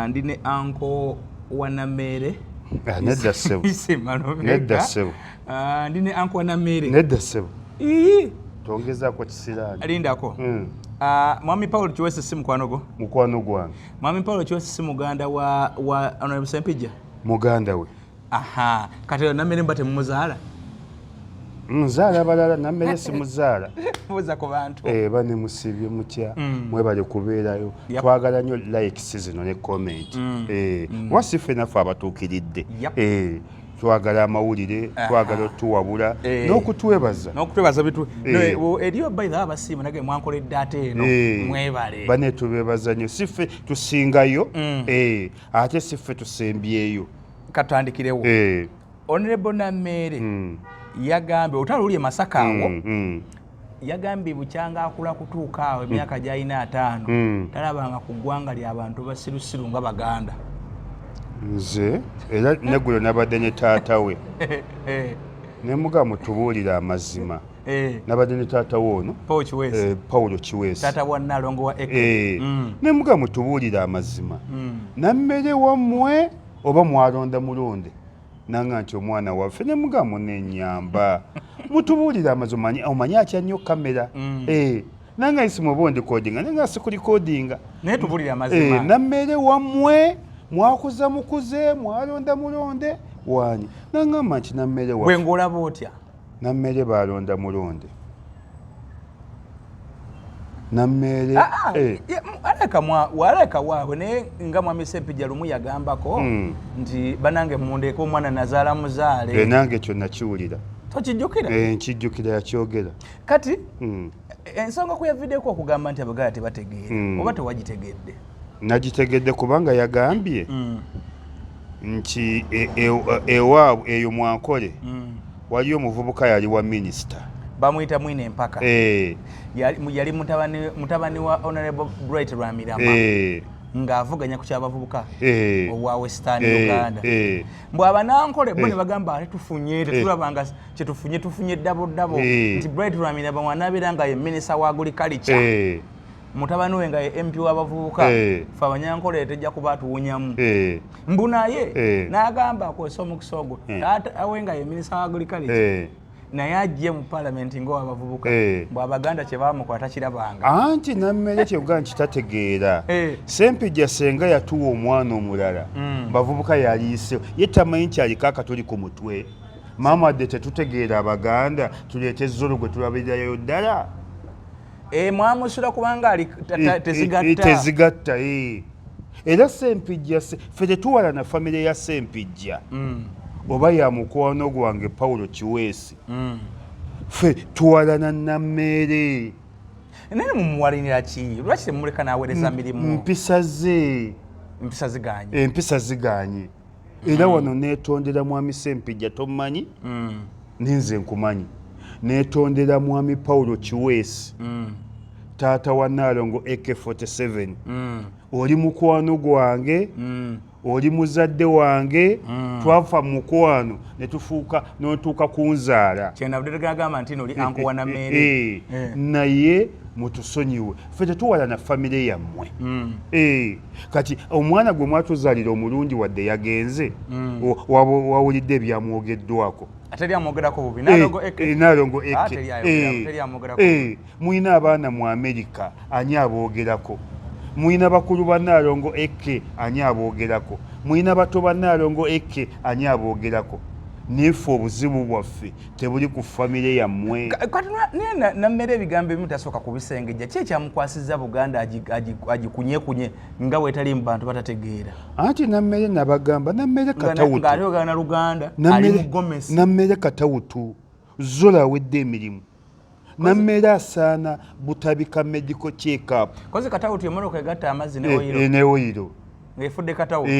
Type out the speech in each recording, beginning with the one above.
ndine anko wanamere nedda ssebo nedda ssebo ndine anko wanamere nedda ssebo tongezaako kisiraani lindako mwami Paulo Kiwesi si mukwano gwange mwami Paulo Kiwesi si muganda wa Honorable Sempijja muganda we kati namere mbate mumuzaala nzaala balala nammere simuzaala buuza ku bantu bane musibye mutya mwebale kubeerayo twagala nnyo likes zino ne comment wasiffe naffe abatuukiridde twagala amawulire twagala otuwabula n'okutwebaza bitu eriyo bayitha abasiimu nage mwankoledde ate eno mwebale bane tubeebaza nnyo siffe tusingayo ate siffe tusembyeyo katandikirewo Honorable Namere yagambye otalulye Masaka awo yagambye bukyanga akula kutuuka awo emyaka gy'alina 5 talabanga ku ggwanga ly'abantu basirusiru nga Baganda nze era neggulo nabadde ne taata we ne mugamu tubuulira amazima nabadde ne taata we ono Paulo Kiwesi taata wa Nnalongo wa ne mugamu tubuulira amazima nammere wammwe oba mwalonda mulonde nanga nti omwana waffe ne mugamu nenyamba mutubuulira amazima omanyi atya nnyo kamera nanga isimu oba ondikodinga nanga sikulikodinga naye tubuulira amazima nammere wammwe mwakuza mukuze mwalonda mulonde wani nangamba nti nammere waffe bwengolaba otya nammere balonda mulonde nammere waleka waabwe naye nga mwami Sempijja lumu yagambako nti banange mundeeko omwana nazaala muzaale nange kyonna kiwulira tokijjukira nkijjukira yakyogera kati ensonga kuyaviddeko okugamba nti Abaganda tebategeera oba tewagitegedde nagitegedde kubanga yagambye nti ewaabwe eyo Mwankole waliyo omuvubuka yali wa minisita bamuyita Mwine Empaka yali mutabani wa Honorable Bright Rwamirama ng'avuganya ku kyabavubuka owa Western Uganda mbw Abanankole bo ne bagamba ate tufunye tetulabanga kyetufunye ddabo nti Bright Rwamirama mwanabeera nga ye minisita wa agriculture mutabani we nga ye MP w'abavubuka fe Abanyankole tejja kuba atuwunyamu mbu naye n'agamba akozesa omukisa ogwo taata we nga ye minisita wa agriculture naye ajje mu palamenti ng'owabavubuka mbw Abaganda kye baamukwata kirabanga anti nammere kyogamba nti tategeera Sempijja senga yatuwa omwana omulala bavubuka yaliisewo ye tamanyi nti aliko akatuli ku mutwe maama adde tetutegeera Abaganda tuleete ezzolo gwe tulabirirayo ddala mwamusula kubanga ali tezigatta era Sempijja ffe tetuwala na famire ya Sempijja oba ya mukwano gwange Paulo Kiwesi ffe tuwalana nammere naye mumuwalinira ki lwaki temuleka n'aweereza mirimu empisa ziganye era wano neetondera mwami Sempijja tomanyi ninze nkumanyi neetondera mwami Paulo Kiwesi taata wa Nnalongo AK47 oli mukwano gwange oli muzadde wange twafa mukwano ne tufuuka n'otuuka ku nzaala kyenabudegagamba nti noli anko Wanamere naye mutusonyiwe ffe tetuwala na famire yammwe kati omwana gwe mwatuzaalira omulungi wadde yagenze wawulidde ebyamwogeddwako ateryamwogerako bubi Nnalongo muyina abaana mu Amerika ani aboogerako muyina bakulu ba Nnalongo ani aboogerako muyina bato ba Nnalongo ani aboogerako nefe obuzibu bwaffe tebuli ku famire yammwe nammere ebigambo ebimu tasooka kubisengejja ki ekyamukwasizza Buganda agikunyekunye nga bwetali mu bantu batategeera anti nammere nabagamba nammere katawutu na Luganda ali mu Gomesi nammere katawutu zola awedde emirimu nammere asaana butabika medical check up kozi katawutu emotoka egatta amazzi ne oyiro ng'efudde katawutu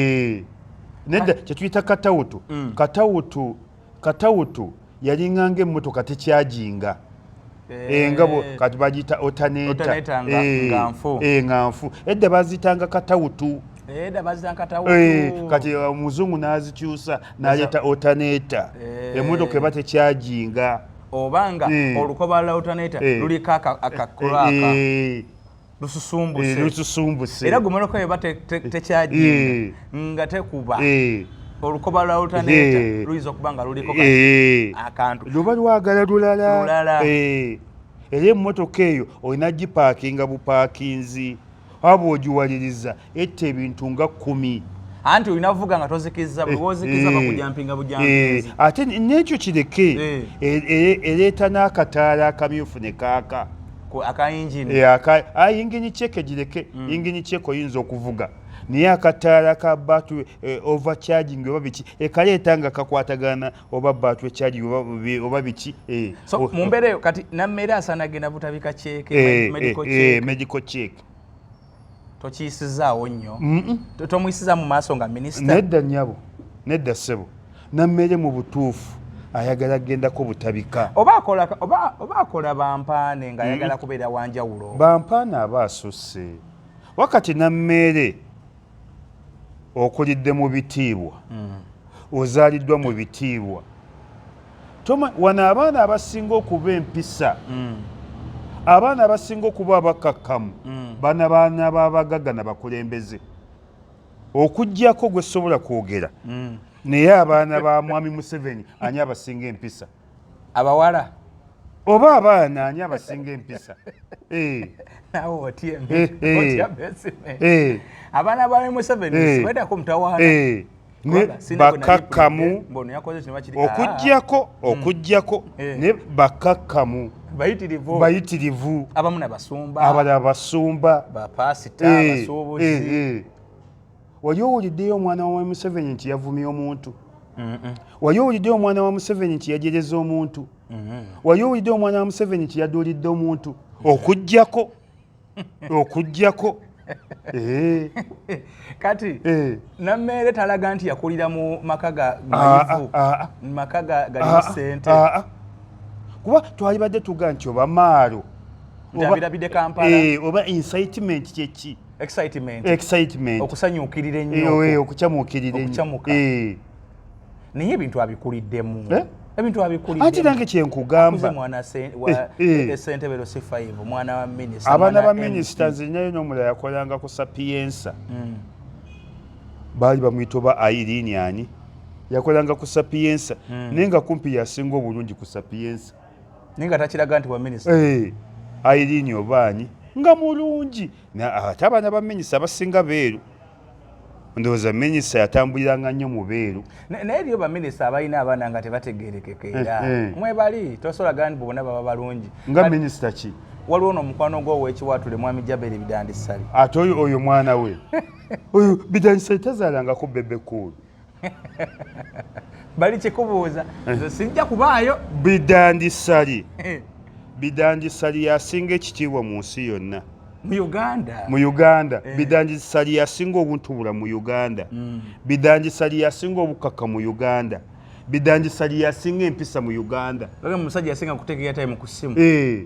nedda kyetuyita katawutu katawutu yalinga emmotoka tekyajinga engabo kati bagiyita otaneta nga nfu edda bazitanga katawutu kati omuzungu n'azikyusa n'aleeta otaneta emmotoka eba tekyajinga obanga olukoba lwa otaneta luliko akakolaka lususumbuse era gumonoka yeba tekyaji nga tekuba olukoba lwa alternate luizo kubanga luliko akantu luba lwagala lulala era emmotoka eyo olina gipakinga bupakinzi aba ogiwaliriza ette ebintu nga 10 anti olina vuga nga tozikiza bwozikiza bakujampinga bujampinzi ate n'ekyo kireke ereeta n'akataala akamyufu ne kaaka aka engine yingini cheke gireke yingini cheko oyinza okuvuga naye akataala ka battery overcharging oba biki ekaleeta nga kakwatagana oba battery charging oba biki so mumbere kati nammere asana genda butabika cheke medical check tokiyisizaawo nnyo tomuyisiza mu maaso nga minisita nedda nnyabo nedda ssebo nammere mu butuufu ayagala gendako butabika oba akola bampaane ng'ayagala kubeera wanjawulo bampaane aba asusse wakati nammere okulidde mu bitiibwa ozaaliddwa mu bitiibwa wano abaana abasinga okuba empisa abaana abasinga okuba abakakkamu bana baana babagagga nabakulembeze okuggyako gwe sobola kwogera naye abaana ba mwami Museveni ani abasinga empisa abawala oba abaana ani abasinga empisa nawe otya abaana ba Museveni sibadako mutawaana bakakkamu okuggyako ne bakakkamu bayitirivu abalala basumba bapasita abasuubuzi wali owuliddeyo omwana wa Museveni nti yavumya omuntu wali owuliddeyo omwana wa Museveni nti yajereza omuntu wali owuliddeyo omwana wa Museveni nti yaduulidde omuntu okuggyako kati nammere talaga nti yakulira mu maka ga mayivu maka galimu ssente kuba twalibadde tuga nti oba maalo birabidde Kampala oba incitement kyeki excitement okusanyukirira ennyo okukyamuukirira ennyo naye ebintu abikuliddemu anti nange kyenkugamba Ssentebero C5 mwana wa minisita abaana ba minisita nzenyayo n'omulala yakolanga ku Sapienza baali bamuyita oba Airini ani yakolanga ku Sapienza naye nga kumpi yasinga obulungi ku Sapienza naye nga takiraga nti wa minisita Airini obaani nga mulungi ate abaana ba minisita basinga beeru ndowooza minisita yatambuliranga nnyo mu beeru naye eriyo baminisita abalina abaana nga tebategeerekeka era mwebali tosolaga nti bonna baba balungi nga minisita ki waliwo n'omukwano gw'owekiwatule mwami Jaberi Bidandisali ate oyo mwana we oyo Bidandisali tazaalangako bebekulu bali kikubuuza sijja kubaayo Bidandisali yasinga ekitiibwa mu nsi yonna mu Uganda Bidandisali yasinga obuntubula mu Uganda Bidandisali yasinga obukaka mu Uganda Bidandisali yasinga empisa mu Uganda omusajja yasinga kuteekera time ku ssimu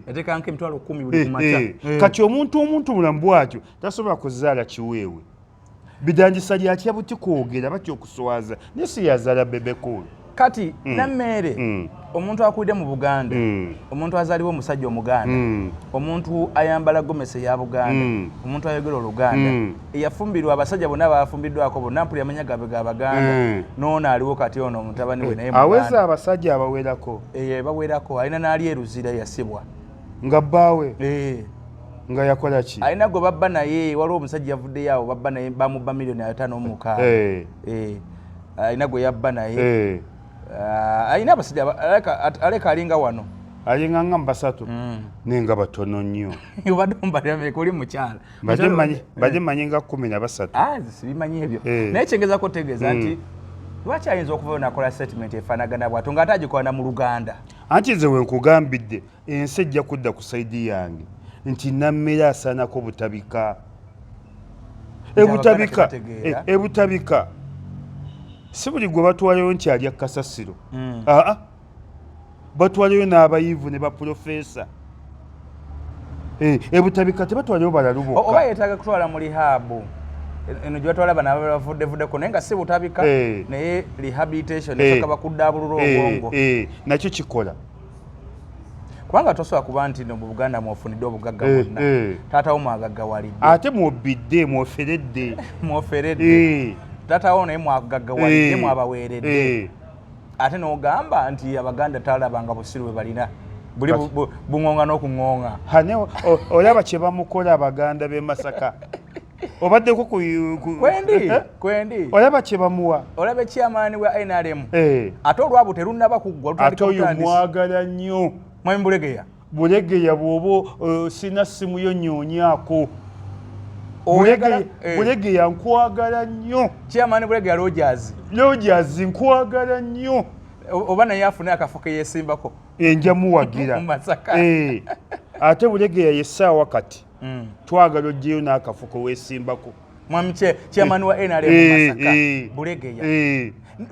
yateekanko emitwalo 10 buli kumakya kati omuntu bulamu bwatyo tasobola kuzaala kiweewe Bidandisali atya buti kwogera batya okuswaza naye si yazaala bebekulu kati nammere omuntu akulidde mu Buganda omuntu azaliwo omusajja Omuganda omuntu ayambala gomesi ya Buganda omuntu ayogera Oluganda eyafumbirwa abasajja bonna bafumbiddwako bonna mpulira amanya gabe ga Baganda noono aliwo kati ono omutabani we naye aweza abasajja abawerako bawerako alina n'ali eruzira yasibwa nga bbaawe nga yakola ki alina gwe babba naye waliwo omusajja yavuddeyo awo babba naye bamubba $5,600,000 alina gwe yabba naye alina abasajja aleka alinga wano alinga nga mbasatu nenga batono nnyo obadde ombalira kuli mukyala badde manyi nga 13 sibimanyi ebyo naye kyengezako tegeeza nti lwaki ayinza okuvayo nakola statement efaanagana bw'ato nga ate agikola na mu Luganda anti nze wenkugambidde ensi ejja kudda ku saidi yange nti nammere asaanako butabika ebutabika si buli gwe batwalayo nti alya kasasiro batwalayo n'abayivu ne baprofesa ebutabika tebatwalayo balalu bokka oba yeetaaga kutwala mu lihabu eno gye batwala bano ababavuddevudeko naye nga si butabika naye rehabilitation esooka bakuddaabulula obwongo nakyo kikola kubanga tosobola kuba nti mu Buganda mwofunidde obugagga bwonna taata wo mwagaggawalidde ate mwobidde mwoferedde mwoferedde taata wo naye mwagaggawalidde mwabaweeredde ate n'ogamba nti Abaganda talabanga busiru bwe balina buli buŋŋonga n'okuŋŋonga hane olaba kye bamukola Abaganda b'e Masaka obaddeko kwendi olaba kye bamuwa olaba chairman wa NRM ate olwabo terunnaba kuggwa ate oyo mwagala nnyo mwami Bulegeya bw'oba sina simu yo nyoonyaako Bulegeya nkwagala nnyo chairman Bulegeya Rogers nkwagala nnyo oba naye afune akafo ke yeesimbako enjamuwagira ate Bulegeya yessaawa kati twagala ojjeyo n'akafuko weesimbako mwami chairman wa NRM Masaka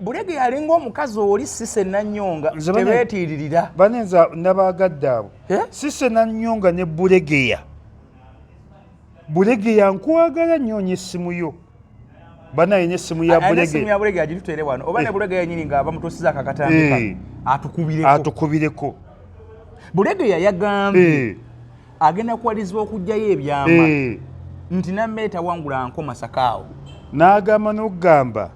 Bulegeya alinga omukazi oli Sise Nanyonga tebeetiiririra banenza nabagadde abo Sise Nanyonga ne Bulegeya nkwagala nnyo n'essimu yo banaye n'essimu ya Bulegeya agitutere wano oba ne Bulegeya nyini ng'aba mutuusiza akakatambika atukubireko Bulegeya yagambye agenda kuwalizibwa okugjayo ebyama nti nammere tawangula nko Masaka awo n'agamba n'okugamba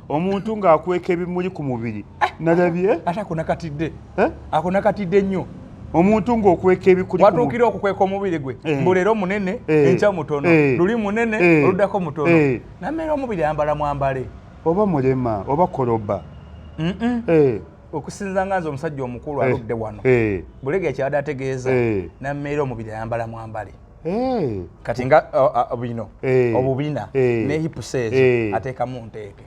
omuntu ng'akweka ebimuli ku mubiri nalabye ate ako nakatidde nnyo omuntu ng'okweka ebikuli watuukira okukweka omubiri gwe mbuleero munene enkya mutono luli munene oluddako mutono nammere omubiri ayambala mwambale oba mulema oba koloba okusinza nga nze omusajja omukulu aludde wano Bulegeya kyabadde ategeeza nammere omubiri ayambala mwambale kati nga bino obubina ne hipuseezo ateekamu nteeke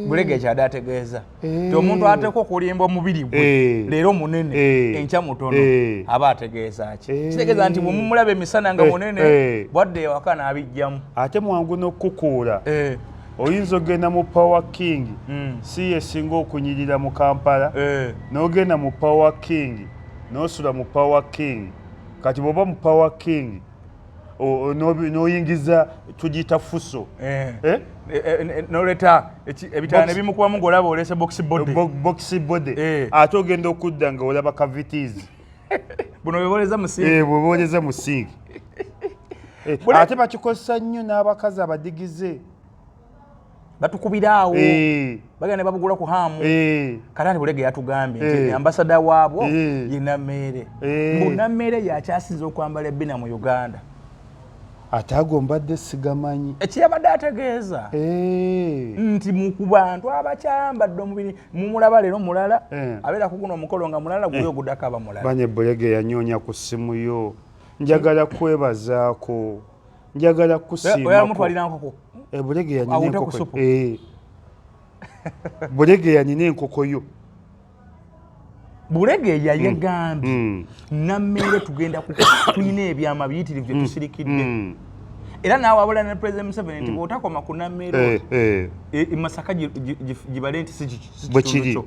Bulegeya kyabadde ategeeza ti omuntu ateeka okulimba omubiri gwe leero munene enkya mutono aba ategeeza ki kitegeeza nti bwe mumulaba emisana nga munene bwadde ewaka n'abijjamu ate mwangu n'okukukuula oyinza ogenda mu Power King si yesinga okunyirira mu Kampala n'ogenda mu Power King n'osula mu Power King kati bw'oba mu Power King n'oyingiza tugiyita fuso n'oleta ebitaano ebimukubamu ng'olaba oleese box body ate ogenda okudda nga olaba kavitizi buno bwebooleza mu sinki ate bakikozesa nnyo n'abakazi abadigize batukubira awo bagenda ne babugula ku hamu kati Bulegeya yatugambye nti ambasada waabwo ye Nammere Nammere yakyasinza okwambala ebbina mu Uganda ate agombadde sigamanyi ekiyabadde ategeeza nti ku bantu abakyambadde omubiri mumulaba leero mulala abeera ku guno omukolo nga mulala guyo oguddako aba mulala banye Bulegeya yanyonya ku ssimu yo njagala kwebazaako njagala kusiimako oyamutwalira nkoko Bulegeya nina enkoko Bulegeya nina enkoko yo Bulegeya yagambye Nammere tugenda tulina ebyama biyitirivu bye tusirikidde era naawe abula ne President Museveni nti bw'otakoma ku Nammere Masaka gibale nti si kitundu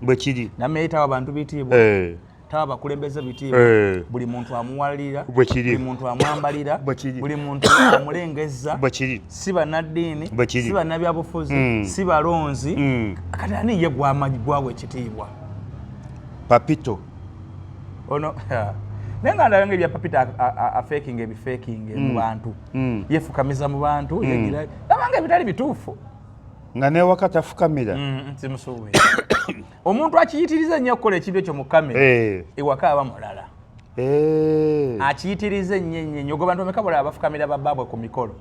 bwe kiri Nammere tawa bantu bitiibwa tawa bakulembeze bitiibwa buli muntu amuwalira buli muntu amwambalira buli muntu amulengeza si bannaddiini si bannabyabufuzi si balonzi kati ani ye gwawe ekitiibwa Papito ono naye nga ndabanga ebya Papito afekinga ebifekinga mu bantu yefukamiza mu bantu nabanga ebitali bituufu nga newaka tafukamira simusuubi omuntu akiyitiriza nnyo okukola ekintu ekyo mu kamera ewaka aba mulala akiyitiriza ennyo nnyo ogo bantu bameka balaba bafukamira babbaabwe ku mikolo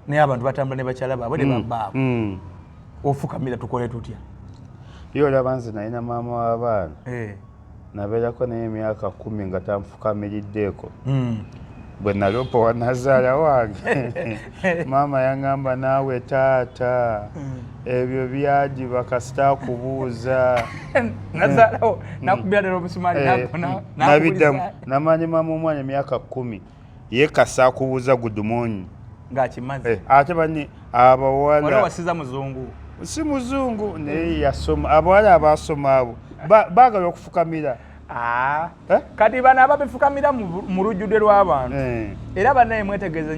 naye abantu batambula ne bakyala baabwe ne babbaabwe ofukamira tukole tutya yo olaba nze nalina maama w'abaana nabeerako naye emyaka 10 nga tanfukamiriddeko bwe nalopa wa nazaala wange maama yaŋŋamba naawe taata ebyo byagiba kasita akubuuza nazaalawo nakubira ddala omusumaali nabiddamu namanyi maama omwana emyaka 10 ye kasa akubuuza good morning ng'akimaze ate bani abawala wala wasiza muzungu si muzungu naye yasoma abawala abasoma abo baagala okufukamira kati bano ababifukamira mu lujjudde lw'abantu era bannaye mwetegeeza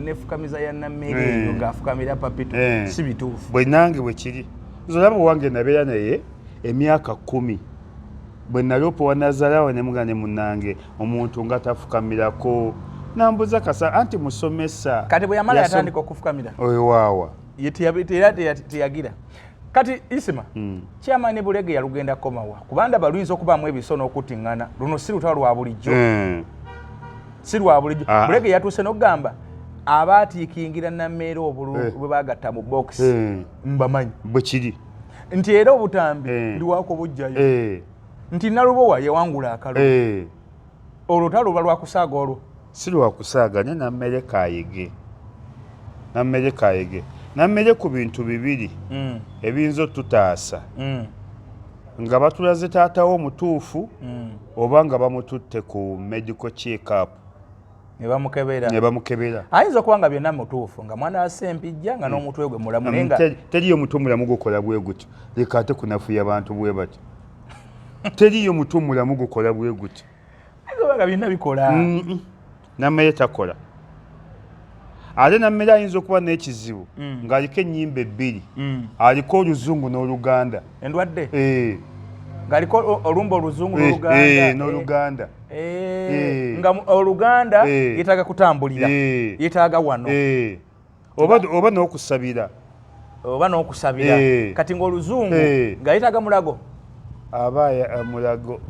nefukamiza ya Nammere eyo ng'afukamira Papito si bituufu bwe nange bwe kiri nze olaba owange nabeera naye emyaka 10 bwe nalopo wanazalawo ne mugane munange omuntu nga tafukamirako nambuza kasa anti musomesa kati bwe yamala yatandika okufukamira oyo waawa teyagira kati isima chairman Bulege yalugenda komawa kubanda baluyinza okubamu ebisono okutiŋŋana luno si lutalo lwa bulijjo si lwa bulijjo Bulege yatuuse n'okugamba abaatiikingira Nammeere obulu bwe baagatta mu box mbamanyi bwe kiri nti era obutambi liwako bujjayo nti Nalubowa yewangula akalulu olutalo luba lwakusaaga olwo si lwakusaaga ne Nammeere kaayege Nammeere ku bintu bibiri ebiyinza otutaasa nga batulaze taatawo omutuufu oba nga bamututte ku medical check-up ne bamukebera ayinza okuba nga byonna mutuufu nga mwana wa Ssempijja nga n'omutwe gwe mulamu naye nga teriyo mutu mulamu gukola bwe gutyo leka ate kunafuya abantu bwe batyo teriyo mutu mulamu gukola bwe gutyo ayinza nga byonna bikola Nammeere takola ate Nammeere ayinza okuba n'ekizibu ng'aliko ennyimba ebbiri aliko Oluzungu n'Oluganda endwadde ng'aliko olumba Oluzungu n'Oluganda nga Oluganda yetaaga kutambulira yetaaga wano oba n'okusabira kati ng'Oluzungu nga yetaaga mulago mulago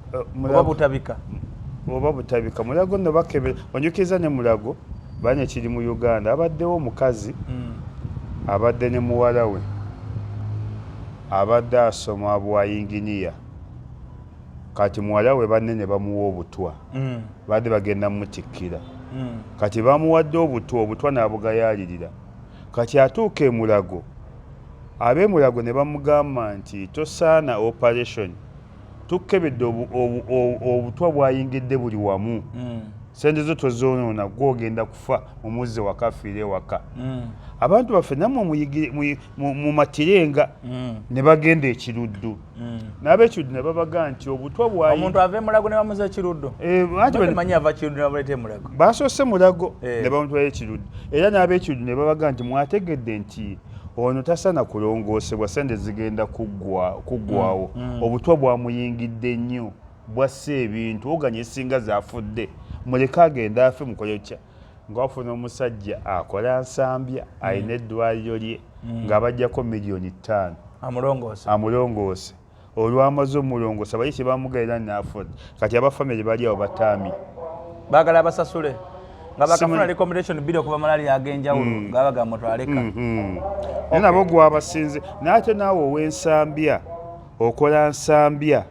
oba butabika mulago no bakebera onjukiza ne mulago banye kiri mu Uganda abaddewo omukazi abadde ne muwala we abadde asoma bwa yinginiya kati muwala we banene bamuwa obutwa badde bagenda mutikkira kati bamuwadde obutwa n'abugayaalirira kati atuuka e Mulago ab'e Mulago ne bamugamba nti tosaana operation tukkebedde obutwa bwayingidde buli wamu sente zo tozoonoona gw'ogenda kufa omuzze waka afiire waka abantu baffe nammwe mu matirenga ne bagenda ekiruddu n'ab'ekiruddu ne babaga nti obutwa omuntu ava e Mulago ne bamuza ekiruddu manyi ava kiruddu ne bamuleeta e Mulago basoose Mulago ne bamutwala ekiruddu era n'ab'ekiruddu ne babaga nti mwategedde nti ono tasaana kulongoosebwa sente zigenda kuggwawo obutwa bwamuyingidde nnyo bwassa ebintu oganya esinga zaafudde muleka agenda afe mukole kya ng'afuna omusajja akola nsambya alina eddwaliro lye ng'abajjako $5,000,000 amulongoose olwamaze omulongoosa bali kye bamugaira n'afudde kati abafamire bali awo bataami baagala abasasule nga bakafuna recommendation bill okuva malaria ag'enjawulo ng'abaga mutwaleka naye nabo gwabasinze n'ate naawe ow'ensambya okola nsambya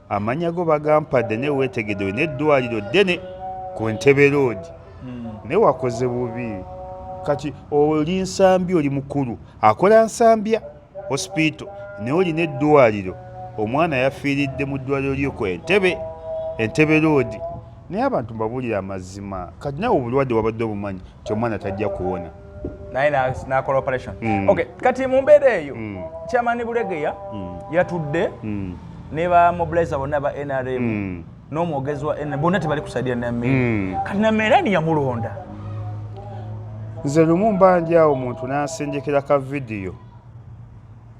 amanya go bagampadde ne weetegeddewe n'eddwaliro ddene ku Ntebe Road naye wakoze bubi kati oli nsambya oli mukulu akola nsambya hospital naye olina eddwaliro omwana yafiiridde mu ddwaliro lyo ku Entebe Road naye abantu mbabulira amazima kati nawe obulwadde wabadde obumanyi nti omwana tajja kuwona naye n'akola operation okay kati mu mbeera eyo Chairman Bulegeya yatudde ne ba mobilizer bonna ba NRM n'omwogezi wa NRM bonna tebali kusaidia Nammeere kati Nammeere ani yamulonda nze lumu mbanja awo omuntu n'asenjekera ka vidiyo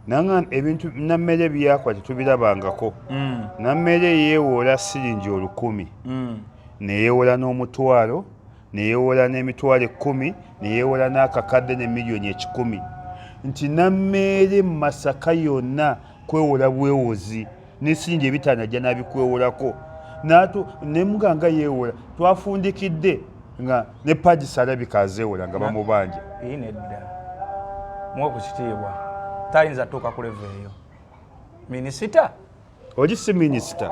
nanga ebintu Nammeere byakola tetubirabangako Nammeere yeewoola siringi 1,000 neyeewola n'omutwalo neyeewola n'emitwalo 10 neyeewola n'akakadde ne miliyoni 10 nti Nammeere mu Masaka yonna kwewola bwewozi n'esiringi ebitaano ajja n'abikwewolako ne muganga yeewola twafundikidde nga ne Pagi Sarabika azeewola nga bamubanja nedda muwe ku kitiibwa tayinza tuuka ku level eyo minisita oli si minisita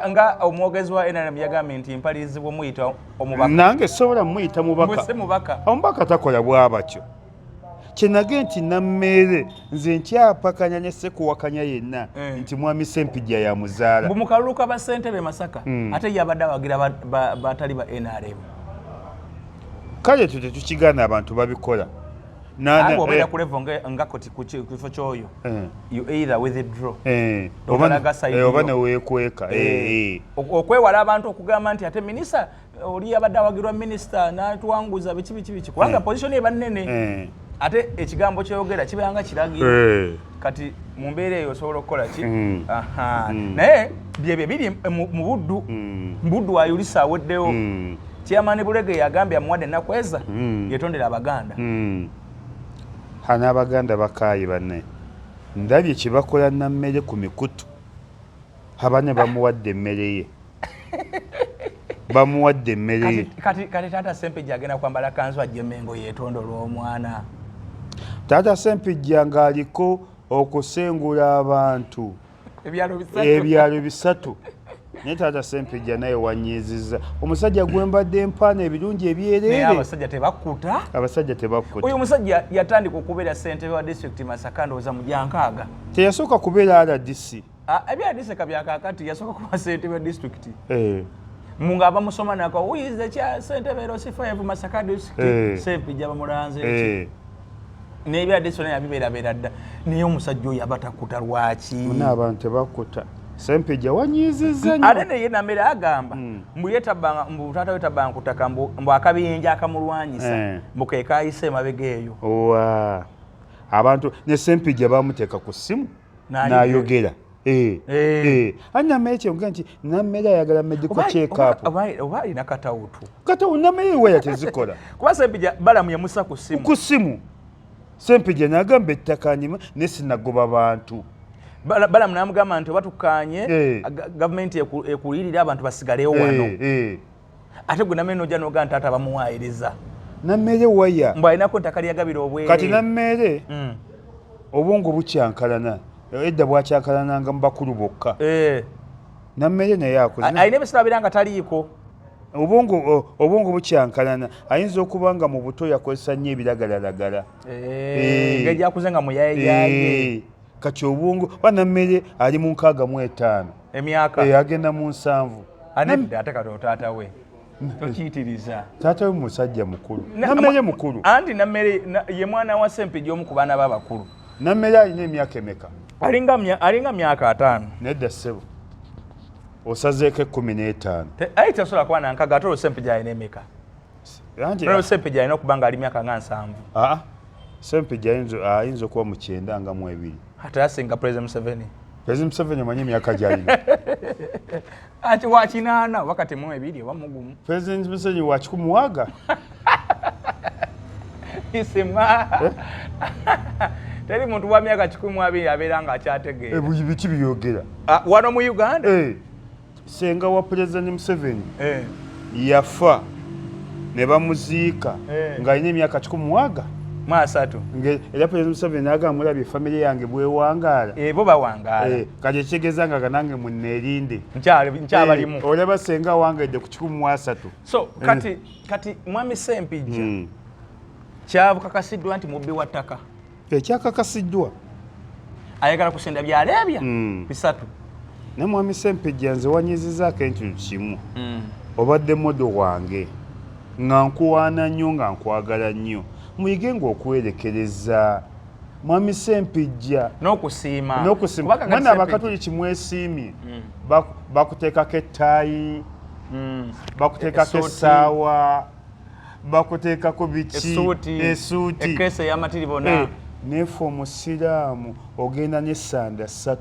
nga omwogezi wa NRM yagambye nti mpalirizibwa muyita omubaka nange sobola muyita mubaka omubaka takola bwabatyo kyenage nti Nammeere nze nkyapakanya ne sekuwakanya yenna nti mwami Ssempijja ya muzaala bumukalulu ka bassentebe Masaka ate yabadde awagira batali ba NRM kale tetukigaana abantu babikola obeera ku level nga kifo kyoyo you either withdraw oba neweekweka okwewala abantu okugamba nti ate minisita oli yabadde awagirwa minisita n'atuwanguza biki kubanga position eba nnene ate ekigambo ky'oyogera kibeera kiragiro kati mu mbeera eyo osobola okukola ki naye byebyo biri mu buddu buddu ayulisa aweddewo Chairman Bulege yagambye amuwadde ennaku eza yetondera Abaganda hana Abaganda bakaayi banne ndabye kibakola nammere ku mikutu abane bamuwadde emmere ye bamuwadde emmere ye kati Taata Ssempijja agenda kwambala kanzu ajje Mengo yeetondolwa omwana Taata Ssempijja ng'aliko okusengula abantu ebyalo bisatu naye Taata Ssempijja naye wanyiizizza omusajja gwembadde empaana ebirungi ebyereere abasajja tebakkuta oyo omusajja yatandika okubeera ssentebe wa district Masaka ndowooza mu Jankaaga teyasooka kubeera RDC ebya RDC kabyakakati yasooka kuba ssentebe wa district munga abamusoma nako uyize kya ssentebe Rosifa Masaka district Ssempijja bamulanze n'ebya RDC naye abibeerabeera dda naye omusajja oyo abatakuta lwaki n'abantu tebakkuta Ssempijja wanyiizizza nnyo ate naye nammere agamba mbu taata we tabbanga kutaka mbu akabinja akamulwanyisa mbu ke kaayise emabega eyo abantu ne Ssempijja bamuteeka ku ssimu n'ayogera nammere kyonga nti nammere ayagala medical check-up oba alina katawutu nammere weya tezikola kuba Ssempijja balamu yamussa ku ssimu Ssempijja n'agamba ettaka nyima ne sinagoba bantu balamu namugamba nti obatukanye gavumenti ekulirira abantu basigalewo wano ate gwe nammere nojja noga nti ate abamuwaayiriza nammere waya mbu alinako ettaka lyagabira obwere kati nammere obwongo bukyankalana edda bwakyankalananga mu bakulu bokka nammere naye alina ebiseera abeera nga taliiko obwongo bukyankalana ayinza okuba nga mu buto yakozesa nnyo ebiragalalagala ng'egyakuze nga muyayaye kati obwongo banammere ali mu 65 emyaka agenda mu 7 ate kati taata we tokiyitiriza taata we musajja mukulu nammere mukulu anti nammere ye mwana wa Ssempijja omu ku baana b'abakulu nammere alina emyaka emeka alinga myaka 5 nedda ssebo osazeeko 15 ayi tasobola kuba nankaga ate olwo Ssempijja alina emeka Ssempijja alina okuba nga ali myaka nga 7 Ssempijja ayinza okuba mu 9 nga mu 2 ate asinga President Museveni omanyi emyaka gyalina ati wa 8 wakati mu 2 oba mugumu President Museveni wa 100 isimwa teri muntu wa myaka 12 abeera nga akyategeera biki byogera wano mu Uganda senga wa President Museveni yafa ne bamuziika ng'alina emyaka 13 mwasatu era President Museveni agamulabye family yange bwewangaala bo bawangaala kati ekitegeeza nga nange munneerinde nkyabalimu olaba senga wangedde ku 13 so kati mwami Ssempijja kyabukakasiddwa nti mubbi wa ttaka ekyakakasiddwa ayagala kusenda byaleebya bisatu ne mwami Ssempijja nze wanyizizaako ekintu kimu obadde modo wange nga nkuwaana nnyo nga nkwagala nnyo muyige ng'okwerekereza mwami Ssempijja n'okusiima mwana abakatoliki mwesiimye bakuteekako ettaayi bakuteekako essaawa bakuteekako biki esuuti ekkeese ey'amatiri bonna nefe omusiraamu ogenda n'essanda 3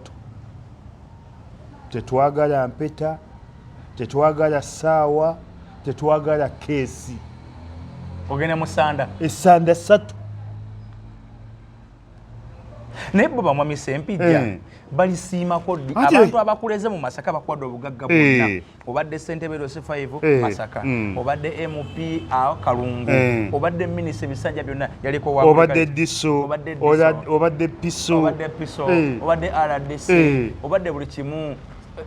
tetwagala mpeta tetwagala ssaawa tetwagala keesi ogenda mu ssanda essanda 3 naye bo bamwami Ssempijja balisiimako ddi abantu abakuleze mu Masaka bakwadde obugagga bwonna obadde ssentebe Rosifa Masaka obadde MP Kalungu obadde minisita ebisanja byonna yaliko obadde diso obadde piso obadde RDC obadde buli kimu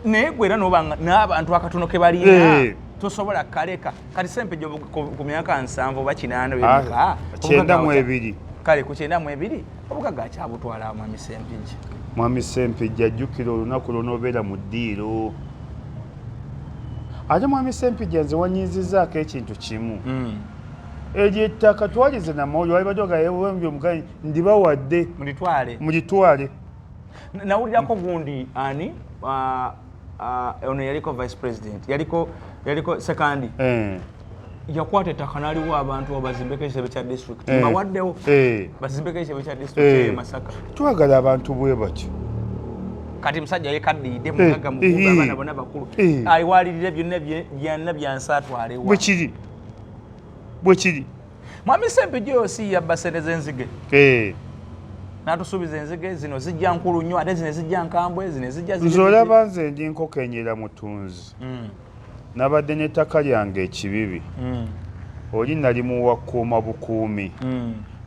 naye gwe era n'abantu akatono ke balina tosobola kaleka kati Ssempijja ku myaka 7 oba 8 92 kale ku 92 obugagga akyabutwala mwami Ssempijja mwami Ssempijja ajjukira olunaku lw'onobeera mu ddiiro ate mwami Ssempijja nze wanyiizizaako ekintu kimu eryo ettaka twalize namawulire wali badoga yewembye omugayi ndibawadde mulitwale nawulirako gundi ani ono yaliko vice president yaliko sekandi yakwata ettaka n'aliwo abantu bazimbeko ekitebe kya district bawaddewo bazimbeko ekitebe kya district Masaka. Twagala abantu bwe batyo. Kati musajja yekaddiidde mugaga mukuga abaana bonna bakulu ayiwalirire byonna byansi atwalewa. Bwe kiri Mwami Ssempijja osi yabba ssente z'enzige n'atusuubiza enzige zino zijja nkulu nnyo ate zino zijja nkambwe zino zijja nzolaba nze ndi nkoko enyera mutunzi nabadde n'ettaka lyange ekibibi oli nali muwa kuuma bukuumi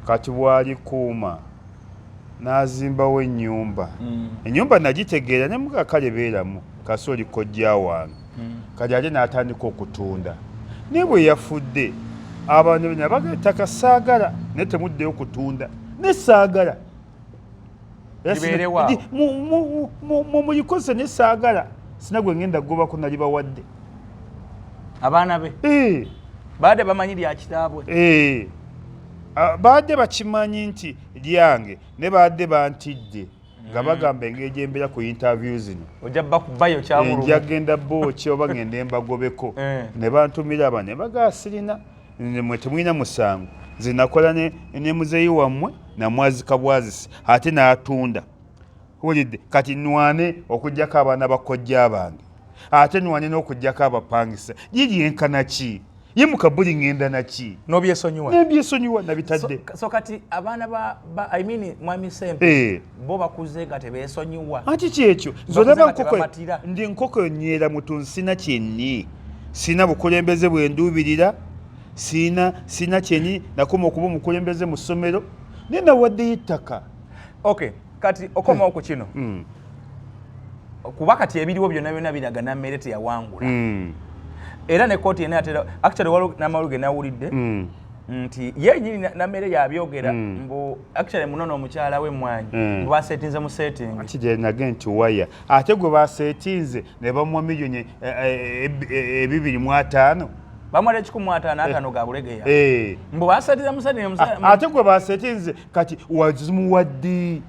kati bw'alikuuma n'azimbawo ennyumba ennyumba nagitegeera ne mugakale beeramu kasi oli kojja wange kati ate n'atandika okutunda naye bwe yafudde abantu nabaga ettaka saagala naye temuddeyo kutunda ne saagala mulikozesa ne saagala sina gwe ngenda gobako nali bawadde abaana be baadde bamanyi lya kitaabwe baadde bakimanyi nti lyange ne baadde bantidde nga bagamba engeri embeera ku interview zino ojja bakubayo kyamulumu njagenda booki oba ngende mbagobeko ne bantumira aba ne bagasirina mwe temulina musango nze nakola ne muzeeyi wammwe namwazika bwazisi ate n'atunda wulidde kati nwane okugjako abaana bakojja bange ate nwane n'okugjako abapangisa giri enkana ki ye mukabuli ngenda naki n'obyesonyiwa n'ebyesonyiwa nabitadde so kati abaana I mean Mwami Ssempijja bo bakuze nga tebeesonyiwa ati kyekyo zolaba nkoko ndi nkoko nyeera mutunzi sina kyenni sina bukulembeze bwenduubirira sina kyenni nakoma okuba omukulembeze mu ssomero naye nawaddeyo ettaka okay kati okomawo ku kino kuba kati ebiriwo byonna biraga nammere teyawangula era ne kooti yena yatera actually waliwo n'amawulire nawulidde nti ye nyini nammere yabyogera mbu actually munono omukyala we Mwanyi mbu baseetinze mu setting akije nage nti waya ate gwe baseetinze ne bamuwa miliyoni 2.5 bamwala 1.5 ga bulegeya mbu baseetinze mu setting ate gwe baseetinze kati wazimuwadde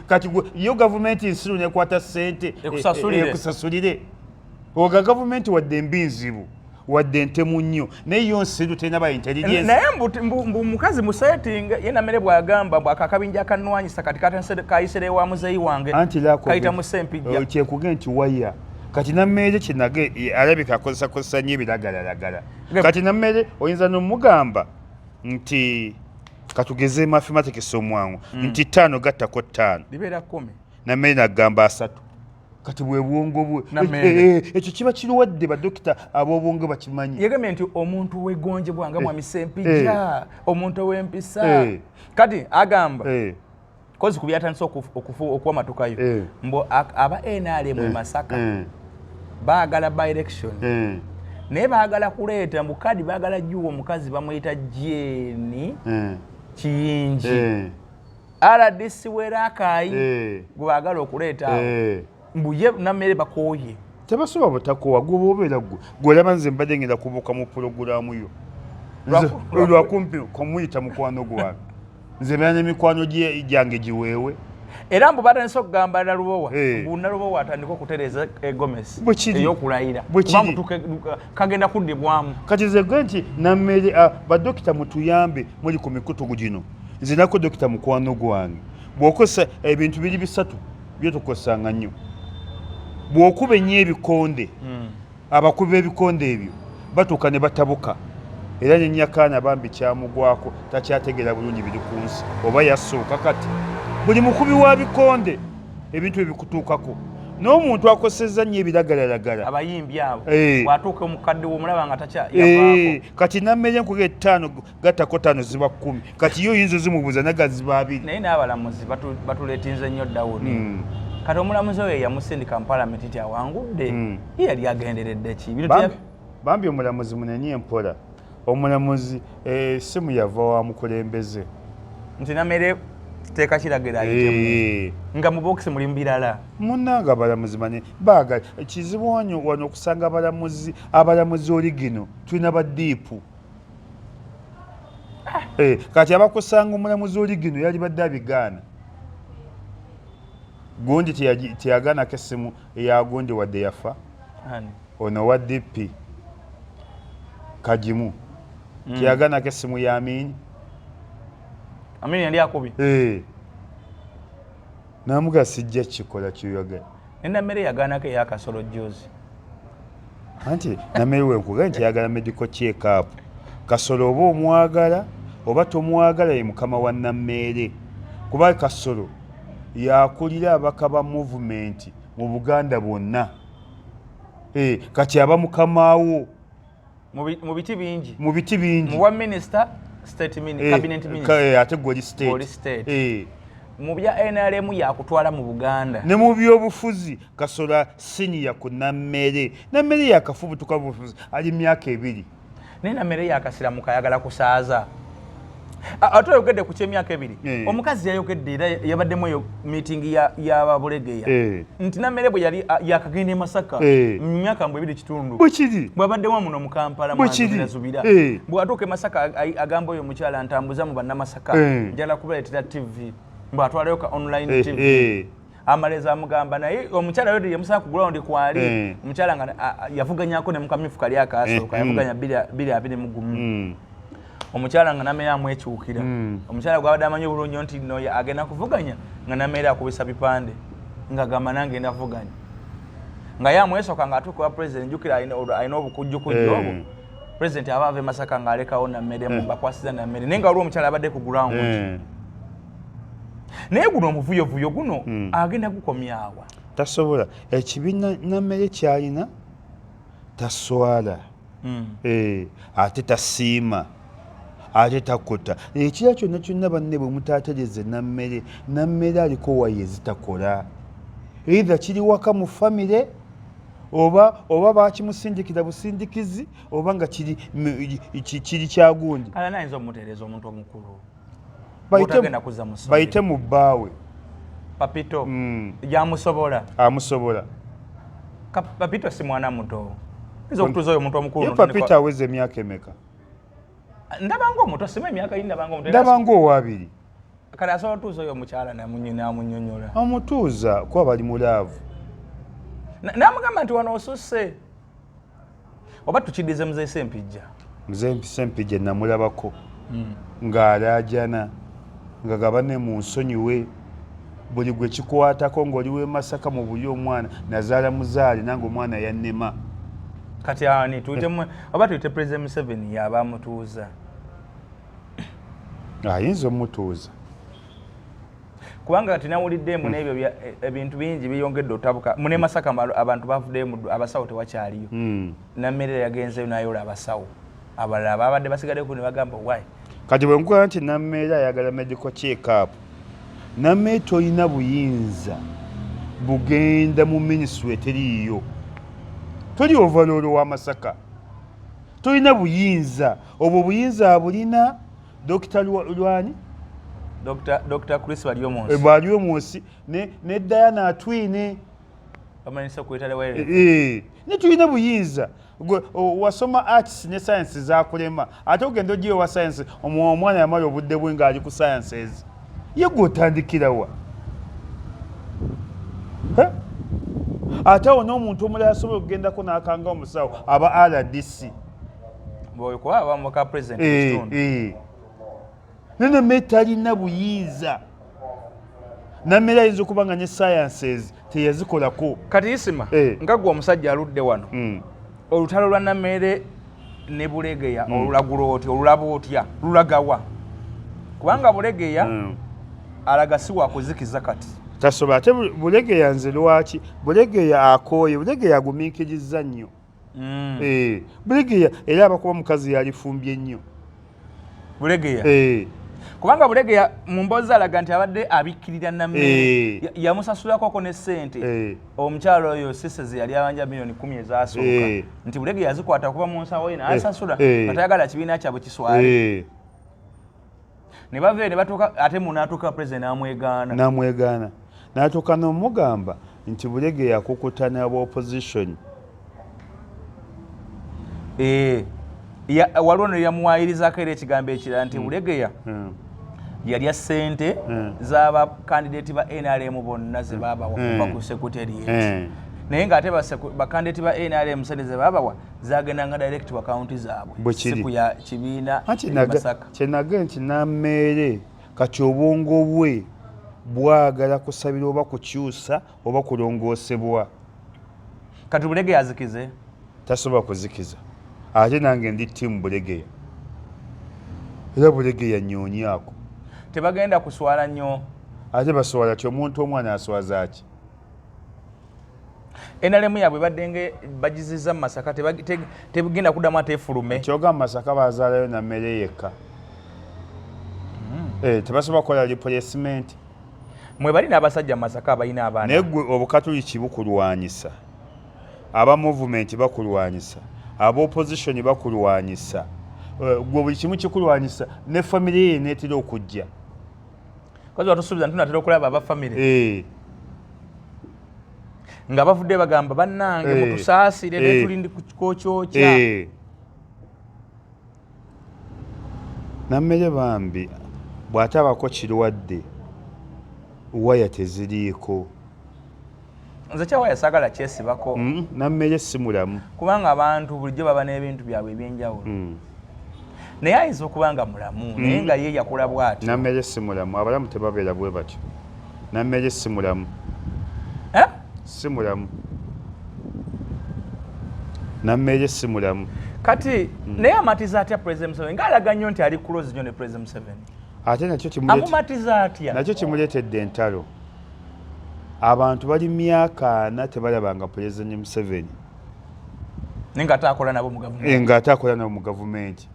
kati yo gavumenti nsiru nekwata ssente ekusasulire oga gavumenti wadde mbinzibu wadde ntemu nnyo naye yo nsiru terina ba intelligence naye mbu mukazi mu setting ye nammere bw'agamba mbu akakabinja akanwanyisa kati kayisire wa muzeeyi wange kayita mu Ssempijja kyekuge nti waya kati nammere kinage alabika akozesa nnyo ebiragalalagala kati nammere oyinza nomugamba nti katugeze mathematics omwangu nti 5 gattako 5 libeera 10 nammere nagamba 3 kati bwe bwongo bwe ekyo kiba kiruwadde badokita ab'obwongo bakimanyi yegamye nti omuntu wegonjebwa nga Mwami Ssempijja omuntu w'empisa kati agamba kozi kubyatandise okuwa matukayo mbu aba NRM e Masaka baagala by election naye baagala kuleeta mbu kadi baagala jjuwa omukazi bamuyita Jeni Kiyingi RDC werakaayi gwe baagala okuleeta mbu ye nammere bakooye tebasoba butakowa gwe bobeera gwe olaba nze mbadde ngenda kubuuka mu pulogulaamu yo lwakumpi komuyita mukwano gwange nze beera n'emikwano gyange giweewe era mbu batandise okugamba Nalubowa mbu Nalubowa atandika okutereeza egomesi ey'okulayira kagenda kuddibwamu kati ze gwe nti nammere badokita mutuyambe muli ku mikutugu gino nze nako dokita mukwano gwange bw'okozesa ebintu biri 3 byotukozesanga nnyo bw'okuba ennyo ebikonde abakubi b'ebikonde ebyo batuuka ne batabuka era nenyakaana bambi kyamugwako takyategeera bulungi biri ku nsi oba yasooka kati buli mukubi wa bikonde ebintu ebikutuukako n'omuntu akosezza nnyo ebiragalalagala abayimbi abo bw'atuuka omukadde w'omulaba nga takyayavaako kati nammere enkuga 5 gattako 5 ziba 10 kati yo oyinza zimubuuza nagaziba 2 naye n'abalamuzi batuleetinze nnyo dawuni kati omulamuzi oyo yamusindika mu palamenti nti awangudde ye yali agenderedde ki bambi omulamuzi munenye empola omulamuzi essimu yava wa mukulembeze nti nammere teeka kiragira nga mu bokisi mulimu birala munnanga abalamuzi mane baagala ekizibu wano okusanga abalamuzi oli gino tulina baddiipu kati abakusanga omulamuzi oli gino yali badde abigaana gundi teyagaanako essimu eyagundi wadde yafa ono wa DP kagimu teyagana kesimu ya Amini. Amini yali akubi. Namuga sijja kikola ky'oyagala. Nammere yagaanako eya Kasolo Jozi. Anti nammere wenkuga nti yagala medical check-up. Kasolo oba omwagala oba tomwagala ye mukama wa Nammere. Kuba Kasolo yakulira abaka ba movement mu Buganda bwonna. Kati aba mukamaawo. Mu biti bingi. Mu biti bingi. Mu wa minister, state minister, cabinet minister. Ate goli state. Goli state. Mu bya NRM yakutwala mu Buganda. Ne mu byobufuzi Kasolo senior ku Nammere. Nammere yakafubutuka bufuzi ali myaka 2. Ne Nammere yakasira mu kayagala kusaaza. Ate yogedde ku kyemyaka 2. Omukazi yayogedde era yabaddemu eyo meeting y'ababulegeya. Nti Nammere bwe yali yakagenda e Masaka mu myaka 2 Bukiri. Bw'abaddemu muno mu Kampala Zubira. Bw'atuuka e Masaka agamba oyo mukyala ntambuza mu bannamasaka njala kubaletera TV. Mbwatwalayo ka online TV. Amaleza amugamba naye omukyala yote yamusaka ku ground kwali. Omukyala nga yavuganyako ne mukamyufu kali akasooka yavuganya 221. Omukyala nga Nammere amwekyukira. Omukyala gwabadde amanyi obulungi nti no agenda kuvuganya nga Nammere akubisa bipande nga gamba nange ngenda kuvuganya. Nga yamwesoka nga atuuka wa president jukira ayina obukujjukujju obwo. President abava e Masaka nga alekawo Nammere mu bakwasiza Nammere naye nga waliwo omukyala abadde ku ground. Naye guno omuvuyovuyo guno agenda gukomyawa. Tasobola. Ekibiina Nammere kyalina taswala. Ate tasiima. Ate takuta. Ekira kyonna kyonna banne bwe mutaatereze Nammere aliko waye zitakola. Either kiri waka mu famire oba bakimusindikira busindikizi oba nga kiri kyagundi. Kala nayinza omutereeza omuntu omukulu. Bayite mu bbaawe. Papito. Yamusobola. Amusobola. Papito si mwana muto. Izo kutuza oyo omuntu omukulu. Ye Papito aweze emyaka emeka? Ndabanga omuto sima emyaka yindi ndabanga omuto. Ndabanga owabiri. Kale asobola otuuza oyo omukyala namunnyonnyola. Amutuuza kuba bali mulaavu. Namugamba nti wano osusse. Oba tukiddize Mzee Sempijja. Mzee Sempijja namulabako. Ng'alaajana nga gabane mu nsonyiwe buli gwe kikwatako ng'oliwe Masaka mu buli omwana nazaala muzaale nange omwana yannema. Kati ani tuyitemu oba tuyite President Museveni yaba amutuuza. Ayinza omutuuza. Kubanga kati nawuliddemu n'ebyo ebintu bingi biyongedde otabuka. Mune Masaka abantu bavuddemu abasawo tewakyaliyo. Nammere yagenzeyo n'ayola abasawo. Abalala babadde basigaddeko ne bagamba why. Kati bwe nkuga nti Nammere ayagala medical check-up. Nammere toyina buyinza bugenda mu ministry eteriiyo. Toli overall wa Masaka. Toyina buyinza. Obwo buyinza abulina Dr. Lwani? Dr. Chris Balyomonsi. Balyomonsi ne Diana Atwine. Amanisa kwetale wae. Ne tulina buyinza. Wasoma arts ne science zakulema. Ate ogenda ogiye wa science omwana yamala obudde bwe nga ali ku sciences. Yego otandikirawa. Ate ono omuntu omulala asobola okugendako n'akanga omusawo aba RDC. Boy kwa aba muka president kitundu. Nammere talina buyinza. Nammere ayinza okuba nga ne sciences teyazikolako. Kati isima nga gwe omusajja aludde wano. Olutalo lwa Nammere ne Bulegeya olulagula otya olulaba otya lulagawa. Kubanga Bulegeya alaga si wa kuzikiza kati. Tasobola ate Bulegeya nze lwaki Bulegeya akooye Bulegeya agumiikiriza nnyo. Bulegeya era abakuba mukazi yalifumbye nnyo. Bulegeya. Kubanga Bulegeya mu mboozi alaga nti abadde abikkirira Nammere yamusasulako ne ssente. Omukyalo oyo siseze yali abanja milioni 10 ezasooka. Nti Bulegeya yazikwata kuba mu nsawo ye n'asasula atayagala kibiina kyabwe kiswale. Ne bave ne batuuka ate munaatuuka president n'amwegaana. N'atuuka n'omugamba nti Bulegeya akukutana aba opposition. Waliwo ne yamuwaayirizaako era ekigambo ekirala nti Bulegeya yalya ssente z'aba kandidate ba NRM bonna ze baabawa kuva ku sekretariat. naye ng'ate bakandidate ba NRM sente ze babawa zagendanga direct wa kaunti zaabwe siku ya kibiina Masaka. Kyenaga nti nammeere kati obwongo bwe bwagala kusabira oba kukyusa oba kulongoosebwa. Kati Bulegeya azikize? Tasobola kuzikiza. Ate nange ndi ttiimu Bulegeya. Era Bulegeya nnyonyaako. Tebagenda kuswala nnyo. Ate baswala ti omuntu omwana aswaza ki? NRM yabwe badenge bagizizza mu Masaka tebagenda kuddamu ate efulume. Kyogamba Masaka bazaalayo na mmere yekka. Tebasobola kukola replacement. Mwe bali n'abasajja mu Masaka abalina abaana. Naye ggwe obukatuliki bukulwanyisa. Aba movement bakulwanyisa. Aba opposition bakulwanyisa. Gwe buli kimu kikulwanyisa ne family ye neetera okujja. Kazi watusuubiza tunatera okulaba aba family. Nga bavudde bagamba bannange mutusaasire ne tulindi kukyokya. Nammere bambi bw'atabako kirwadde waya teziriiko. Nze kyawaya saagala kyesibako. Nammere si mulamu. Kubanga abantu bulijjo baba n'ebintu byabwe eby'enjawulo. Naye ayinza okuba nga mulamu naye nga ye yakula bw'atyo. Nammere si mulamu. Abalamu tebabeera bwe batyo. Nammere si mulamu. Si mulamu. Nammere si mulamu. Kati naye amatiza atya President Museveni ng'alaga nnyo nti ali close nnyo ne President Museveni. Ate nakyo amumatiza atya? Nakyo kimuleetedde entalo. Abantu bali myaka 4 tebalabanga President Museveni. Nga atakola nabo mu gavumenti. Nga atakola nabo mu gavumenti.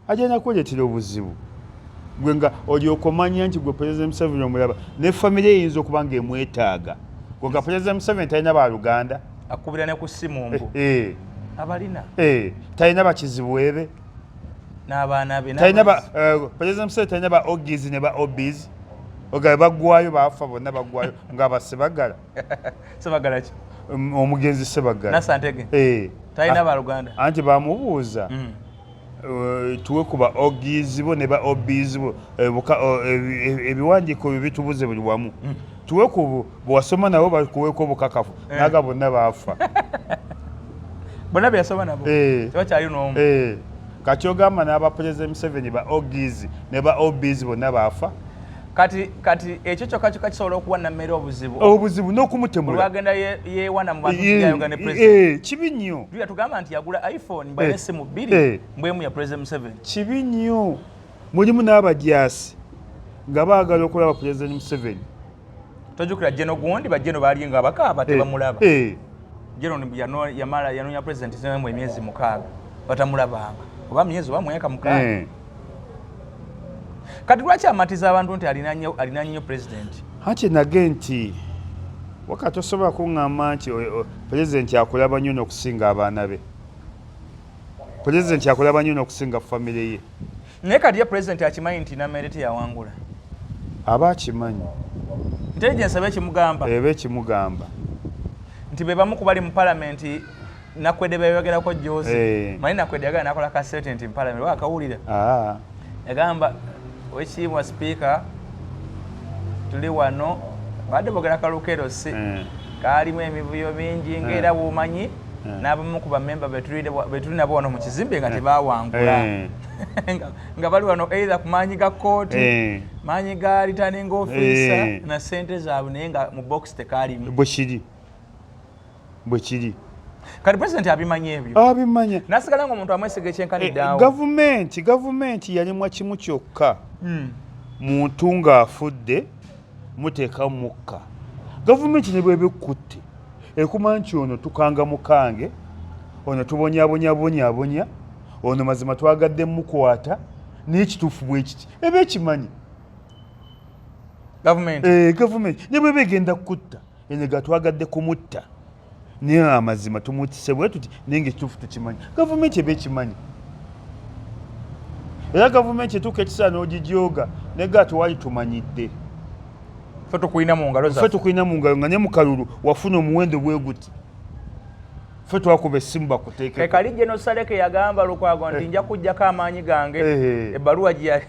Ajja kuleetera obuzibu. Gwe nga olyoka omanya nti gwe President Museveni omulaba ne family eyinza okuba nga emwetaaga. Gwe nga President Museveni talina baaluganda. Akubira ne ku ssimu mbu. Abalina. Talina bakizibwebe. N'abaana be. President Museveni talina ba Ogies ne ba Obies. Ogaye baggwayo baafa bonna baggwayo ng'aba Sebagala. Sebagala ki? Omugenzi Sebagala. Nasantege. Talina baaluganda. Anti baamubuuza. Tuwe ku ba Ogies bo ne ba Obies bo ebiwandiiko bye bitubuze buli wamu. Tuwe ku bwasoma nabo bakuweeko obukakafu naga bonna baafa. Bonna byasoma nabo tebakyali n'omu. Kati ogamba n'aba President Museveni ba Ogies ne ba Obies bonna baafa. Kati ekyo kyokka kisobola okuwa nammere obuzibu. Obuzibu n'okumutemula. Olwagenda yeewana mu bantu byayoga ne President. Kibi nnyo. Tuya tugamba nti yagula iPhone mbwe n'essimu 2 mbwemu ya President Museveni. Kibi nnyo. Mulimu n'abajaasi nga baagala okulaba President Museveni. Tojjukira Jeno gundi bajeno baali nga bakaaba tebamulaba. Jeno yanoonya President mu emyezi 6 batamulabanga. Oba myezi oba mwaka 6. Kati lwaki amatiza abantu nti alina nnyo President? Hati nage nti wakati osobola kuŋŋamba nti President akulaba nnyo n'okusinga abaana be. President akulaba nnyo n'okusinga family ye. Naye kati ye President akimanyi nti nammere teyawangula. Aba akimanyi. Intelligence abekimugamba. Ebekimugamba. Nti be bamu ku bali mu Parliament Nakwede beyogerako Jozi. Manyi Nakwede yagala nakola ka statement in Parliament wakawulira. Yagamba wekiibwa Speaker tuli wano badde bogera kalukero si kaalimu emivuyo mingi ng'era bw'omanyi n'abamu ku bammemba betuli nabo wano mu kizimbe nga tebawangula nga bali wano either ku maanyi ga kooti maanyi ga returning officer na ssente zaabwe naye nga mu box tekaalimu bwe kiri kati President abimanya ebyo abimanya nasigala ng'omuntu amwesiga ekyenkaniddeawo gavumenti yalimwa kimu kyokka muntu ng'afudde muteeka mukka gavumenti ne bwebekutte ekuma nti ono tukanga mukange ono tubonyabonyabonya ono mazima twagadde mukwata n'ekituufu bwe kiti eba ekimanyi gavumenti ne bweba egenda kutta enega twagadde kumutta niye amazima tumutise bwe tuti ninga ekituufu tukimanyi gavumenti eba ekimanyi era gavumenti etuuka ekisaana ogijooga nega tuwali tumanyidde ffe tukulina mu ngalo zaffe nga ne mukalulu wafuna omuwendo bwe guti ffe twakuba essimu bakuteeke kali General Saleke yagamba Lukwago nti nja kujjako amaanyi gange ebbaluwa gye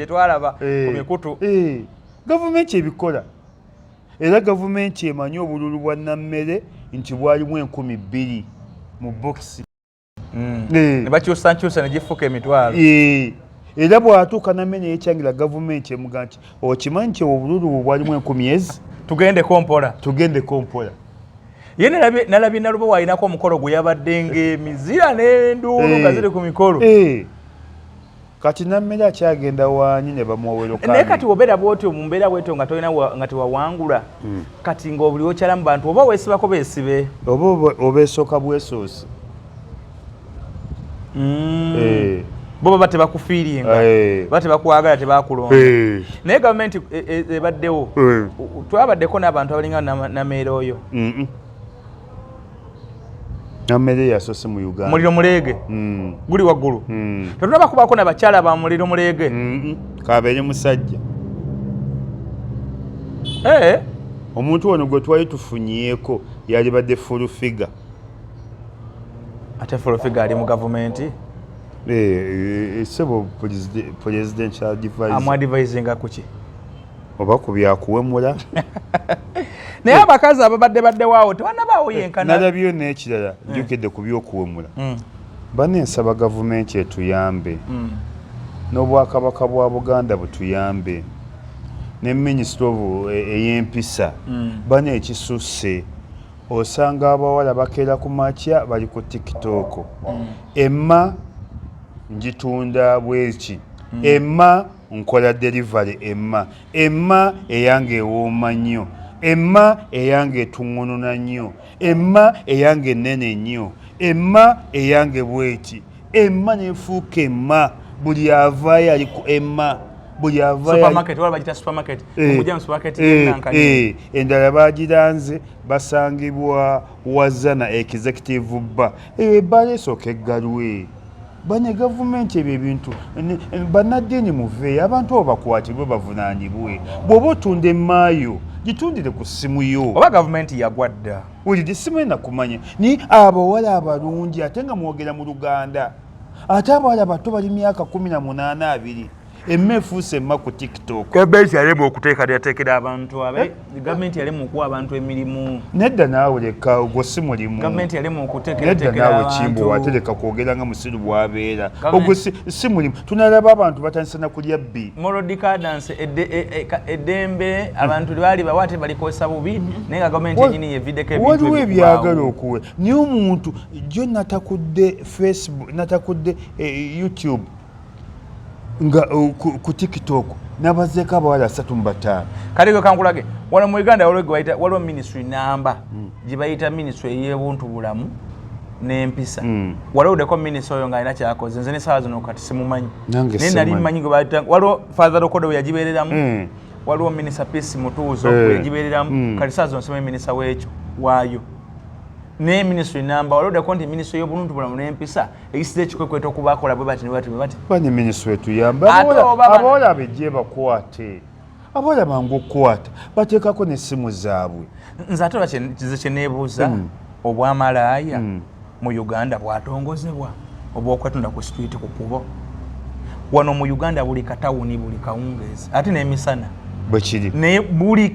twalaba ku mikutu gavumenti ebikola era gavumenti emanyi obululu bwa nammere nti bwalimu 2,000 mu bokisi ne bakyusankyusa ne gifuuka emitwalo era bw'atuuka nammere yekyangira gavumenti emuga nti okimanyi nti obululu bwalimu 10,000 tugendeko mpola ye nalabye nalubo waalinako omukolo gwe yabadde ng'emizira n'enduulu nga ziri ku mikolo kati nammere akyagenda waanyi ne bamuwoweroka naye kati obeera bwotyo mu mbeera bwetyo nga tolina nga tewawangula kati ng'obuli okyala mu bantu oba weesibako beesibe oba obeesooka bwesoosi bo baba tebakufiiringa baba tebakwagala tebakulonda naye gavumenti ebaddewo twabaddeko n'abantu abalinga nameera oyo nammere yasoose mu Uganda muliro muleege guli waggulu tetulaba kubaako nabakyala ba muliro muleege kabeere musajja omuntu ono gwe twali tufunyeeko yali badde full figure ate full figure ali mu gavumenti sebo presidential advisor amwadvisinga kuki oba ku byakuwemula naye abakazi ababadde-baddewaawo tebanabaawo yenkana nalabyo n'ekirala njukidde ku by'okuwemula banensaba gavumenti etuyambe n'obwakabaka bwa Buganda butuyambe ne minisitule ey'empisa bana ekisusse osanga abawala bakeera ku makya bali ku TikTok emma njitunda bweki emma nkola delivery emma eyange ewooma nnyo emma eyange etuŋŋununa nnyo emma eyange ennene nnyo emma eyange bweki emma nefuuka emma buli avaayo ali ku emma buli endala bagiranze basangibwa wazana executive bba ebbala esooka eggalwe bane gavumenti ebyo ebintu bannaddiini muveeyo abantu abo bakwatibwe bavunaanibwe bw'oba otunda emmaayo gitundire ku ssimu yo oba gavumenti yagwa dda wulidde ssimu enakumanya ni abawala abalungi ate nga mwogera mu Luganda ate abawala bato bali myaka 18-20 emma efuuse emma ku TikTok gavumenti yalema okuteekerateekera abantu abe gavumenti yalema okuwa abantu emirimu nedda naawe leka gwe si mulimu gavumenti yalema okuteekerateekera abantu nedda naawe kimbo watereka kwogera nga musiru bwabeera ogwe si mulimu tunalaba abantu batandise na kulya bbi moral decadence eddembe abantu baali bawate balikozesa bubi naye nga gavumenti yenyini yeviddeko ebintu waliwo ebyagala okuwe niye omuntu jo natakudde Facebook natakudde YouTube nga ku TikTok nabazeeko abawala 3-5 kale gwe kankulage wano mu Uganda waliwo ministry namba gye bayita ministry ey'ebuntu bulamu n'empisa waliwuddeko ministry oyo ng'alina kyakoze nze n'essaawa zino kati simumanyi naye nali mmanyi gwe bayita waliwo Father Lokodo we yagibeereramu waliwo Minister Peace Mutuuzo we yagibeereramu kati essaawa zino simanyi minister w'ekyo waayo ne ministry namba waliwuddeko nti ministry y'obuluntu bulamu n'empisa eyisize ekikwekweto okubakola bwe bati ne bati bani ministry etuyamba abawala abejje bakwate abawala bangu okukwata bateekako n'essimu zaabwe nze ate kize kye neebuuza obwamalaaya mu Uganda bwatongozebwa obw'okwetunda ku street ku kubo wano mu Uganda buli katawuni buli kawungeezi ate n'emisana bwekiri naye buli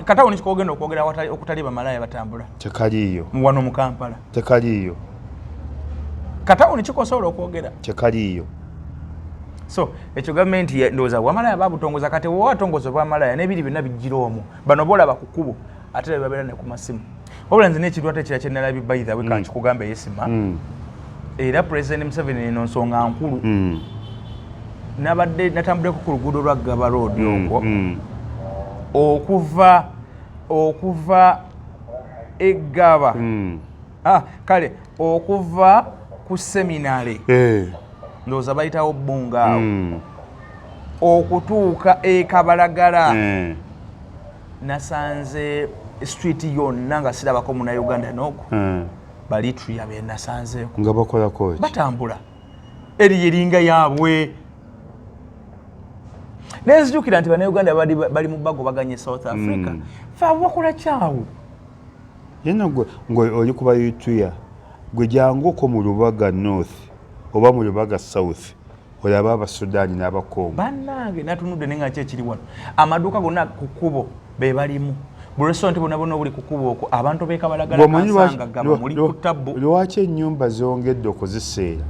katawuni kikogenda okwogera okutali bamalaaya batambula tekaliiyo wano mu Kampala tekaliiyo katawuni kikosobola okwogera tekaliiyo so ekyo gavumenti ndowooza bwamalaaya babutongoza kati bwe watongoza obwamalaaya n'ebiri byonna bijjira omwo bano boolaba ku kkubo ate babeera ne ku masimu wabula nze n'ekintu ate ekira kye nalabye bayitha we kankikugamba eyesima era President Museveni eno nsonga nkulu nabadde natambuddeko ku luguudo lwa Gaba Road okwo okuva eGaba kale okuva ku seminary ndowooza bayitawo bbunga awo okutuuka Kabalagala nasanze street yonna nga sirabako Munnayuganda n'ogwo balitria be nasanzeeko nga bakolako batambula eri yeringa yaabwe nezijukira nti Bannayuganda bali mu bago baganye South Africa fa wakola kyawo yena gwe oli kuba yituya gwe janguko mu Lubaga North oba mu Lubaga South olaba Abasudaani n'Abakongo bannange natunudde nenga kye kiri wano amaduuka gonna ku kkubo be balimu bu restaurant bonabona buli kukuba okwo abantu bekabalagala kansanga gaba muli ku tabbu lwaki ennyumba zongedde okuziseera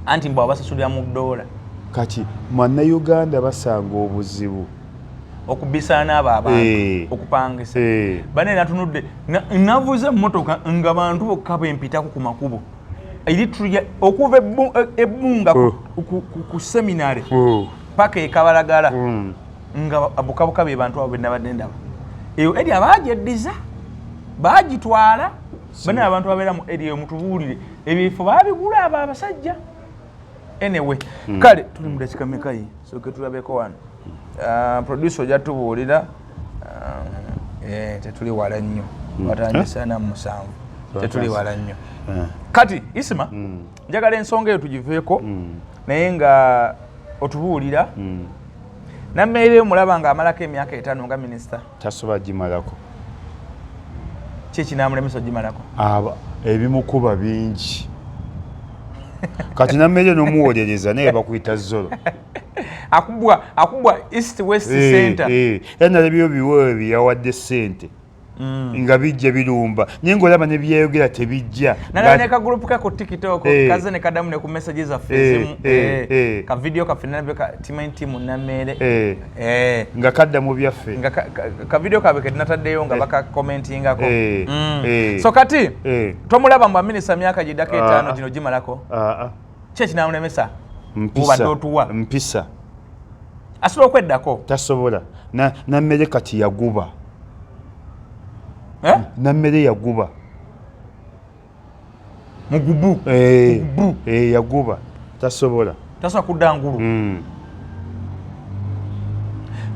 anti mbo abasasulira mu dola kati mwana Uganda basanga obuzibu okubisana abantu okupangisa bane natunudde navuze mmotoka nga bantu bokka bempitako ku makubo ilitruya okuva ebbunga ku seminary paka ekabalagala nga abukabuka be bantu abo benabadde ndaba eyo eri abajeddiza bagitwala bane abantu abera mu eri mutubulire ebifo babigula abasajja anyway kale tuli mu dakika mekayi so ke tulabeko wano producer jatubulira tetuli wala nnyo watandisa na musanvu tetuli wala nnyo kati Isima njagala ensonga eyo tugiveeko naye nga otubulira nammere mulaba nga amalako emyaka 5 nga minisita tasoba gimalako kiki namulemesa gimalako ebimukuba bingi kati nammere n'omuwolereza naye bakuyita zolo akubwa east west center yanalabyo biwewe byawadde sente nga bijja birumba naye ng'olaba ne byeyogera tebijja nalaneka group kako TikTok kaze ne kadamu ne ku messages za Facebook ka video ka finale ka timu nammere nga kadda mu byaffe nga ka video kabe ke nataddeyo nga baka commentingako so kati tomulaba mu minisita myaka gidaka 5 gino gimalako chechi namulemesa mpisa asobola okweddako tasobola nammere kati yaguba nammere yaguba mugubu yaguba tasobola kudda ngulu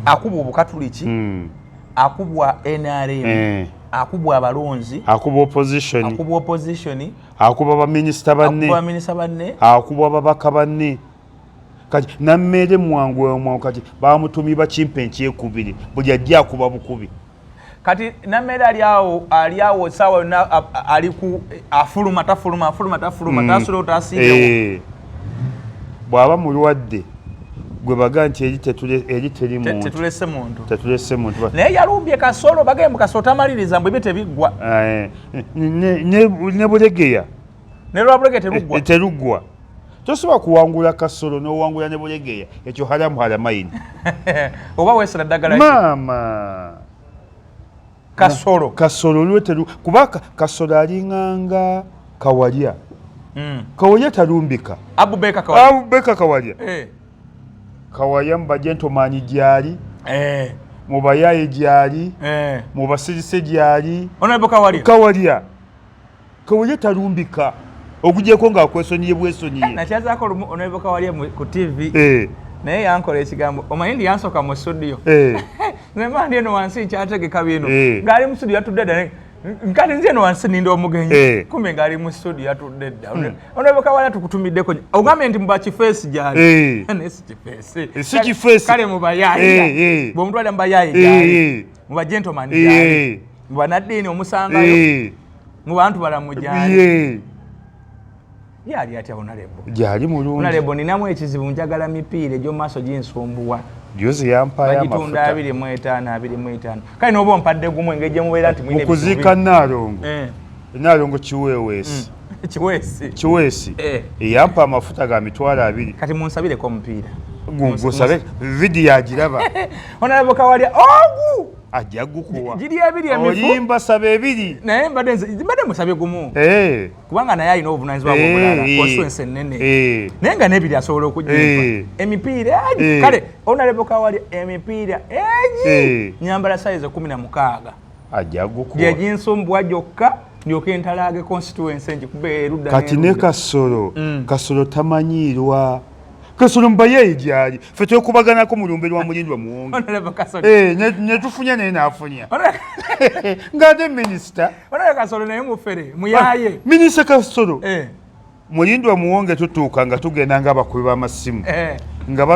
akubwa obukatuliki akubwa NRM akubwa abalonzi akubwa opposition akubwa baminisita banne akubwa babaka banne kati nammere mwangu kati bamutumiba kimpe nkyekubiri buli ajja akuba bukubi kati nammere aliawo sawa na aliku afuluma tafuluma tasula otasinga bwaba mulwadde gwe baga nti eri tetulese muntu naye yalumbye Kasolo bagembu Kasolo tamaliriza mbwe tebiggwa ne Bulegeya ne lwabulege teruggwa tosobola kuwangula Kasolo n'owangula ne Bulegeya ekyo haramu haramayini oba wesera ddagala maama Kasolo lweteru kubaka Kasolo alinganga Kawalya Kawalya talumbika Abubeka Kawalya Kawalya mba gentleman gyali mu bayaye gyali mu basirise gyali Kawalya talumbika okujjeko nga akwesonyiye bwesonyiye nakyazaako olumu Honorable Kawalya ku TV naye yankola ekigambo omanyi ndi yansoka mu studio nemandi eno wansi nkyategeka bino ng'ali mu studio yatudde dda nkati nze eno wansi ninda omugenyi kumbe ng'ali mu studio yatudde dda Honorable Kawalya tukutumiddeko ogambye nti muba kifeesi gyali naye si kifeesi kale mu bayaye bw'omutwalira mu bayaye gyali mu bagentleman gyali mu banaddiini omusangayo mu bantu balamu gyali yali atya Honorable gyali mulungi Honorable ninamu ekizibu njagala mipiira egy'omu maaso ginsumbuwa Jozi yampaya amafuta bagitunda 25 kale n'oba ompadde gumu engeri gyemubeera nti mwine okuziika Naalongo Kiweesi yampa amafuta ga mitwalo 2 kati munsabireko omupiira gusabe vidiyo agiraba Honorable Kawalya ogu ajja gukuwa giri ebiri emifu olimba sabe ebiri naye mbadde musabye gumu kubanga naye alina obuvunaanyizibwa bw'omulala constituency ennene naye nga n'ebiri asobola okugimpa emipiira egi kale Honorable Kawalya emipiira egi nyambala sayizi 16 ajja gukuwa gye ginsumbuwa gyokka ndyoke entalaage constituency ngikuba erudda kati ne Kasolo tamanyiirwa Kasolo mbaye gyali ffe twekubaganako mu lumbe lwa Mulindwa Muwonge ne tufunya naye n'afunya ng'ate minisita Kasolo naye mufere muyaye minisita Kasolo Mulindwa Muwonge tutuuka nga tugenda ng'abakubi b'amasimu nga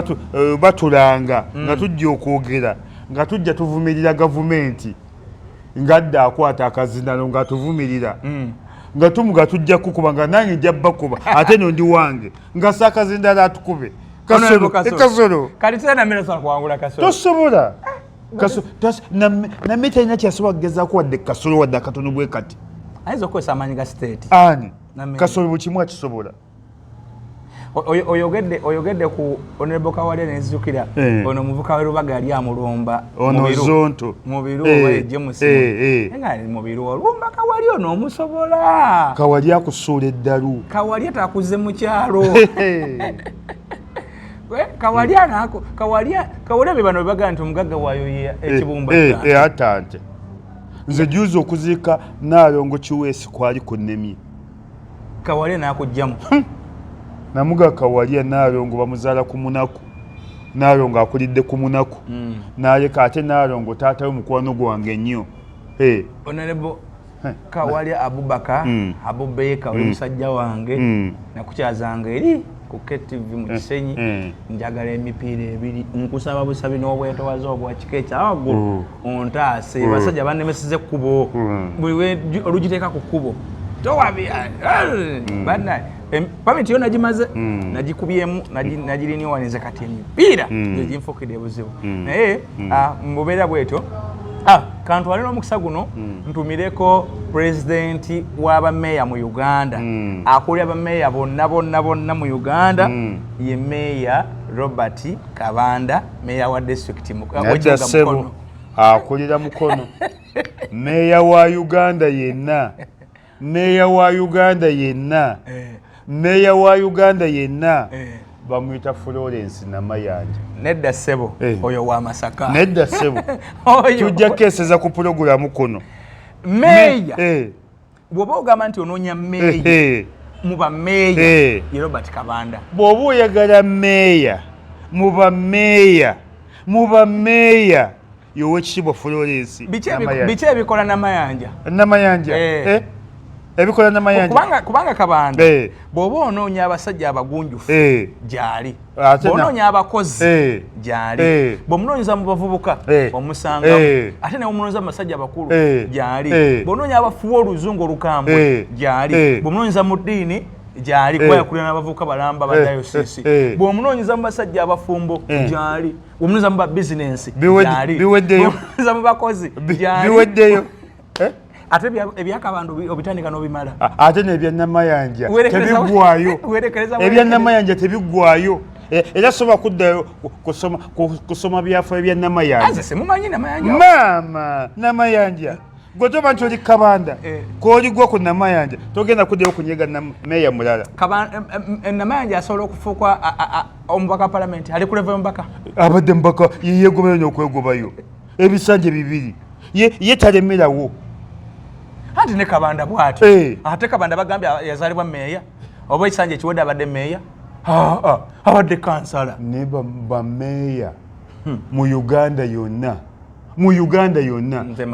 batulanga nga tujja okwogera nga tujja tuvumirira gavumenti ngadde akwata akazinano nga tuvumirira nga tumuga tujja kukuba nga nange njja bakuba ate no ndi wange nga saakazindala atukube Kasolo kali tena mero sa kuangula Kasolo tosobola na mita ina kyasobola kugezaako wadde kasolo wadde akatono bwe kati ayinza okukozesa amaanyi ga state ani kasolo buli kimu akisobola oyogedde ku Honorable Kawalya nenzijukira ono omuvuka we Lubaga yali amulumba ono zonto mu biru oba ejje musimu nga mu biru olumba Kawalya ono omusobola Kawalya akusuula eddalu Kawalya takuze mu kyalo Kawalya be bano bebaga nti omugagga waayo ekibumba atante nze juuzi okuziika Naalongo Kiweesi kwali ku nnemye Kawalya n'akugjamu namuga Kawalya Naalongo bamuzaala ku munaku Naalongo akulidde ku munaku n'aleka ate Naalongo taatawe mukwano gwange nnyo Honorable Kawalya Abubaka Abubeeka oli musajja wange nakukyazanga eri ku KTV mu Kisenyi njagala emipiira ebiri nkusaba busabi n'obwetowaze obwa kika ekyawaggulu ontaase basajja bannemesize kkubo olugiteeka ku kkubo towabya bannaye pamiti yo nagimaze nagikubyemu nagirinowanize kati emipiira gyegimfukidde ebuzibu naye mububeera bwetyo kantwale n'omukisa guno ntumireko pulezidenti w'abameeya mu Uganda akulira abameeya bonna mu Uganda ye meeya Robert Kabanda meeya wa district Mukono akulira Mukono meeya wa Uganda yenna meeya wa Uganda yenna bamuyita Florence Namayanja nedda ssebo oyo wa Masaka nedda ssebo tujja keseza ku pulogulamu kuno meeya bw'oba ogamba nti onoonya meeya muba meeya ye Robert Kabanda bw'oba oyagala meeya muba meeya y'Oweekitiibwa Florence biki ebikola Namayanja ebikola Namayanja kubanga Kabanda bw'oba onoonya abasajja abagunjufu gyali bw'onoonya abakozi gyali bw'omunoonyeza mu bavubuka omusangamu ate newomunoonyeza mu basajja abakulu gyali bw'onoonya abafuwa oluzungu olukambwe gyali bw'omunoonyeza mu ddiini gyali kuba yakulira n'abavubuka balamba ba dayosisi bw'omunoonyeza mu basajja abafumbo gyali bw'omunoonyeza mu ba bizinensi gyali bw'omunoonyeza mu bakozi gyali biweddeyo ate ebyakabandu obitandika n'obimala ate n'ebya Namayanja tebiggwayo ebya Namayanja tebiggwayo era soba kuddayo kusoma byafaayo bya Namayanja semumanyi Namayanja maama Namayanja gwe toba nti oli Kabanda k'oligwa ku Namayanja togenda kuddayo kunyega meeya mulala Namayanja asobola okufuuka omubaka palamenti ali kuleva omubaka abadde mubaka yeyegobayo n'okwegobayo ebisanja bibiri ye talemerawo anti ne Kabanda bw'ati ate Kabanda bagambye yazaalibwa meeya oba ekisanja ekiwedde abadde meeya abadde kansala ne bameeya mu Uganda yonna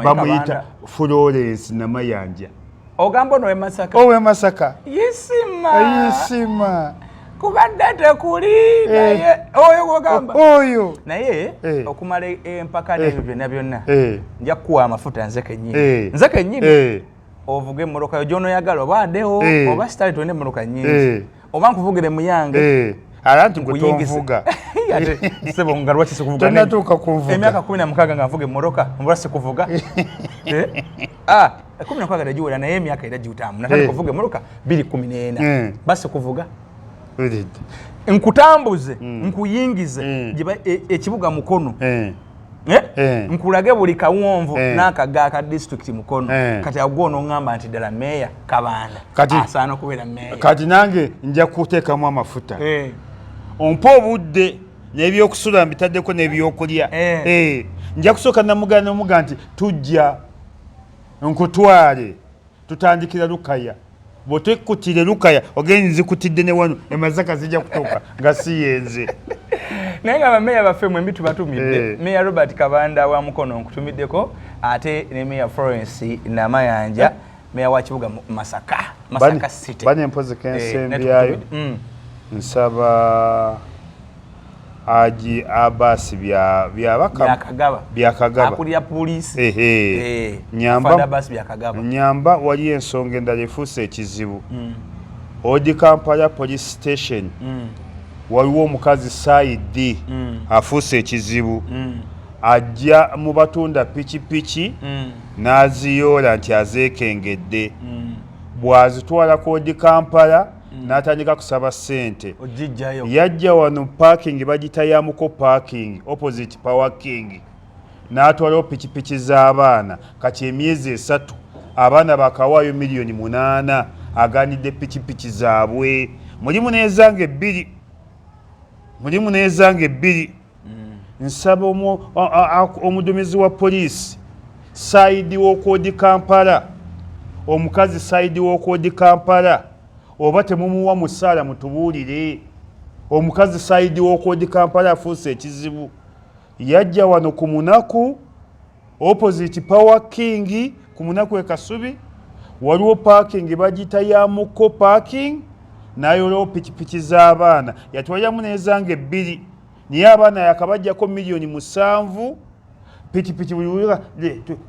bamuyita Florence Namayanja ogamba ono owe Masaka yisima kubadde tekuli naye oyo gwogamba oyo naye okumala empaka n'ebyo byonna nja kukuwa amafuta nze kennyini ovuga emmoloka yo gy'onoyagala oba addewo oba sitali tulina emmoloka nnyingi oba nkuvugire muyange alanti gwe tonvuga ate sebo nga lwaki sikuvuga tonatuuka kunvuga emyaka 16 nga nvuga emmoloka mbula sikuvuga 16 tegiwera naye emyaka era giwutamu natandika kuvuga emmoloka 214 basi kuvuga nkutambuze nkuyingize ekibuga Mukono nkulage buli kawonvu n'akaga ka district Mukono kati agwo n'ongamba nti ddala meeya Kabanda asaana okubeera meeya kati nange nja kuteekamu amafuta ompa obudde n'ebyokusula mbitaddeko n'ebyokulya nja kusooka namuga nti tujja nkutwale tutandikira Lukaya bw'otekutire Lukaya ogenda nzikutidde ne wano emazaka zijja kutuuka nga si yenze naye nga bameeya baffe mwembi tubatumidde meeya Robert Kabanda wa Mukono nkutumiddeko ate ne meeya Florence Namayanja meeya wa kibuga Masaka City bane mpoze kensembyayo nsaba Haji Abbas byakagaba akulira poliisi nyamba wali ensonga endala efuuse ekizibu Odi Kampala Police Station waliwo omukazi Saidi afuuse ekizibu ajja mu batunda pikipiki n'aziyoola nti azeekengedde bw'azitwala koodi Kampala n'atandika kusaba ssente yajja wano parking bagitayamuko parking opposite Power King n'atwalawo pikipiki z'abaana kati emyezi 3 abaana bakawaayo $8,000,000 aganidde pikipiki zaabwe mulimu n'ezange 2 nsaba omuduumizi wa poliisi saidi w'okoodi Kampala omukazi saidi w'okoodi Kampala oba temumuwa musaala mutubuulire omukazi saidi w'okoodi Kampala afuuse ekizibu yajja wano ku munaku opposite Power King ku munaku Kasubi waliwo parking bagita ya muko parking n'ayolawo pikipiki z'abaana yatwalamu n'ezange 2 niye abaana yakabajjako $7,000,000 pikipiki buli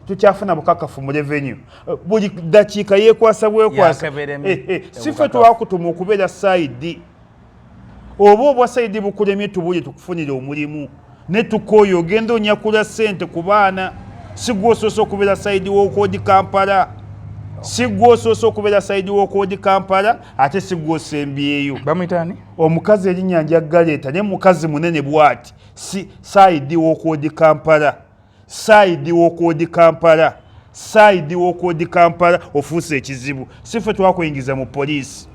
tukyafuna bukakafu mu revenue buli dakiika yeekwasa bwekwasa sife twakutuma okubeera saidi oba saidi bukulemye tubuulye tukufunire omulimu ne tukooyo ogenda onyakula ssente ku baana si gwe osoose okubeera saidi w'okoodi Kampala si gwe osoose okubeera saidi w'okoodi Kampala ate si gwe osembyeyo bamwitaani omukazi erinnya Galeeta ne mukazi munene bw'ati si saidi w'okoodi Kampala saidi w'okoodi Kampala saidi w'okoodi Kampala ofuuse ekizibu sife twakuyingiza mu poliisi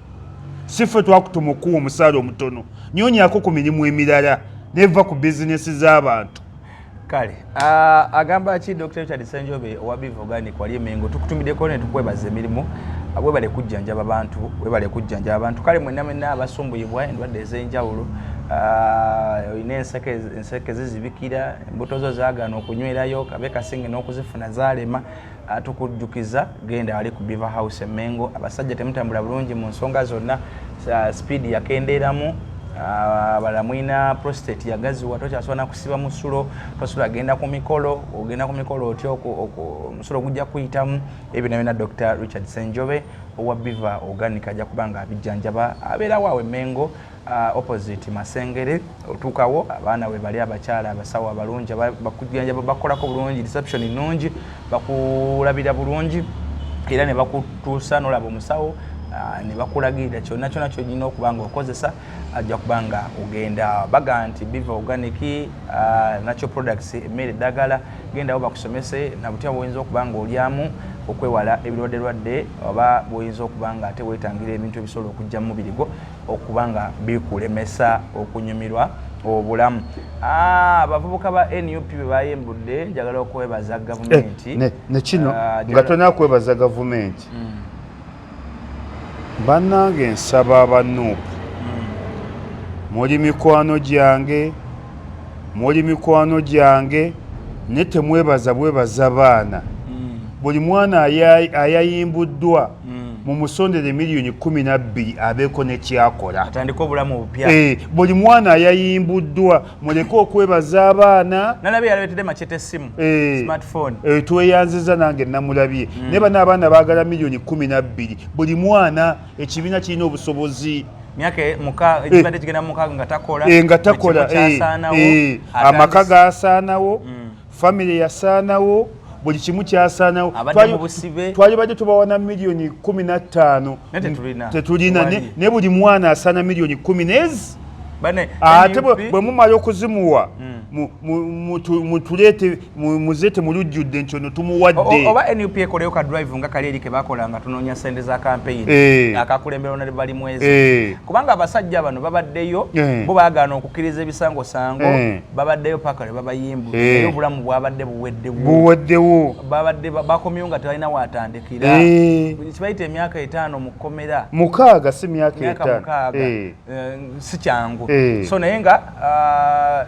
sife twakutuma okuwa omusaala omutono nyonyako ku mirimu emirala neva ku bizinesi z'abantu kale agamba ki Dr. Richard Ssenjobe owa Biva Organic wali Mengo tukutumiddeko ne tukwebaza emirimu webale kujjanjaba abantu kale mwenna abasumbuyibwa endwadde ez'enjawulo olina enseke zizibikira embuto zo zaagaana okunywerayo kabe kasinge n'okuzifuna zaalema tukujjukiza genda wali ku Biva House Mengo abasajja temutambula bulungi mu nsonga zonna speed yakendeeramu balamwina prostate yagaziwa tokyasobola kusiba musulo tosobola agenda ku mikolo ogenda ku mikolo otyo omusulo gujja kuyitamu ebyo nabyo Dr. Richard Ssenjobe owa Biva Organic ajja kubanga abijjanjaba abeerawo awe Mengo opposite Masengere otuukawo abaana we bali abakyala abasawo abalungi bakujjanjaba bakolako bulungi reception nnungi bakulabira bulungi era ne bakutuusa n'olaba omusawo ne bakulagirira kyonna kyolina okubanga okozesa ajja kubanga ogenda baga nti Biva Organic natural products emmere eddagala gendawo bakusomese nabutya bwoyinza okubanga olyamu okwewala ebirwadde oba bwoyinza okubanga ate weetangira ebintu ebisobola okujja mu mubiri gwo okubanga bikulemesa okunyumirwa obulamu abavubuka ba NUP bwe bayembudde njagala okwebaza gavumenti ne kino nga tolina kwebaza gavumenti bannange nsaba abanuupu muli mikwano gyange ne temwebaza bwebaza baana buli mwana ayayimbuddwa mu musondere $12,000,000 abeeko ne kyakola atandika obulamu obupya buli mwana ayayimbuddwa muleke okwebaza abaana nalabye yaleetedde machete essimu smartphone tweyanziza nange namulabye ne bano abaana baagala $12,000,000 buli mwana ekibiina kirina obusobozi myaka ekibadde kigenda mu 6 nga takola amaka gaasaanawo famire yasaanawo buli kimu kyasaanawo twali badde tubawana $15,000,000 tetulina ne buli mwana asaana $10,000,000 ate bwe mumala okuzimuwa mutuleete muzeete mulujjudde nti ono tumuwadde oba NUP ekoleyo ka drive nga kali eri ke bakola nga tunoonya ssente za campaign akakulembera onali bali mwezi kubanga abasajja bano babaddeyo bo baagaana okukkiriza ebisangosango babaddeyo paka ne babayimbu era obulamu bwabadde buweddewo babadde bakomyewo nga tebalina waatandikira kibayita emyaka 5 mu kkomera 6 si myaka 5 si kyangu so naye nga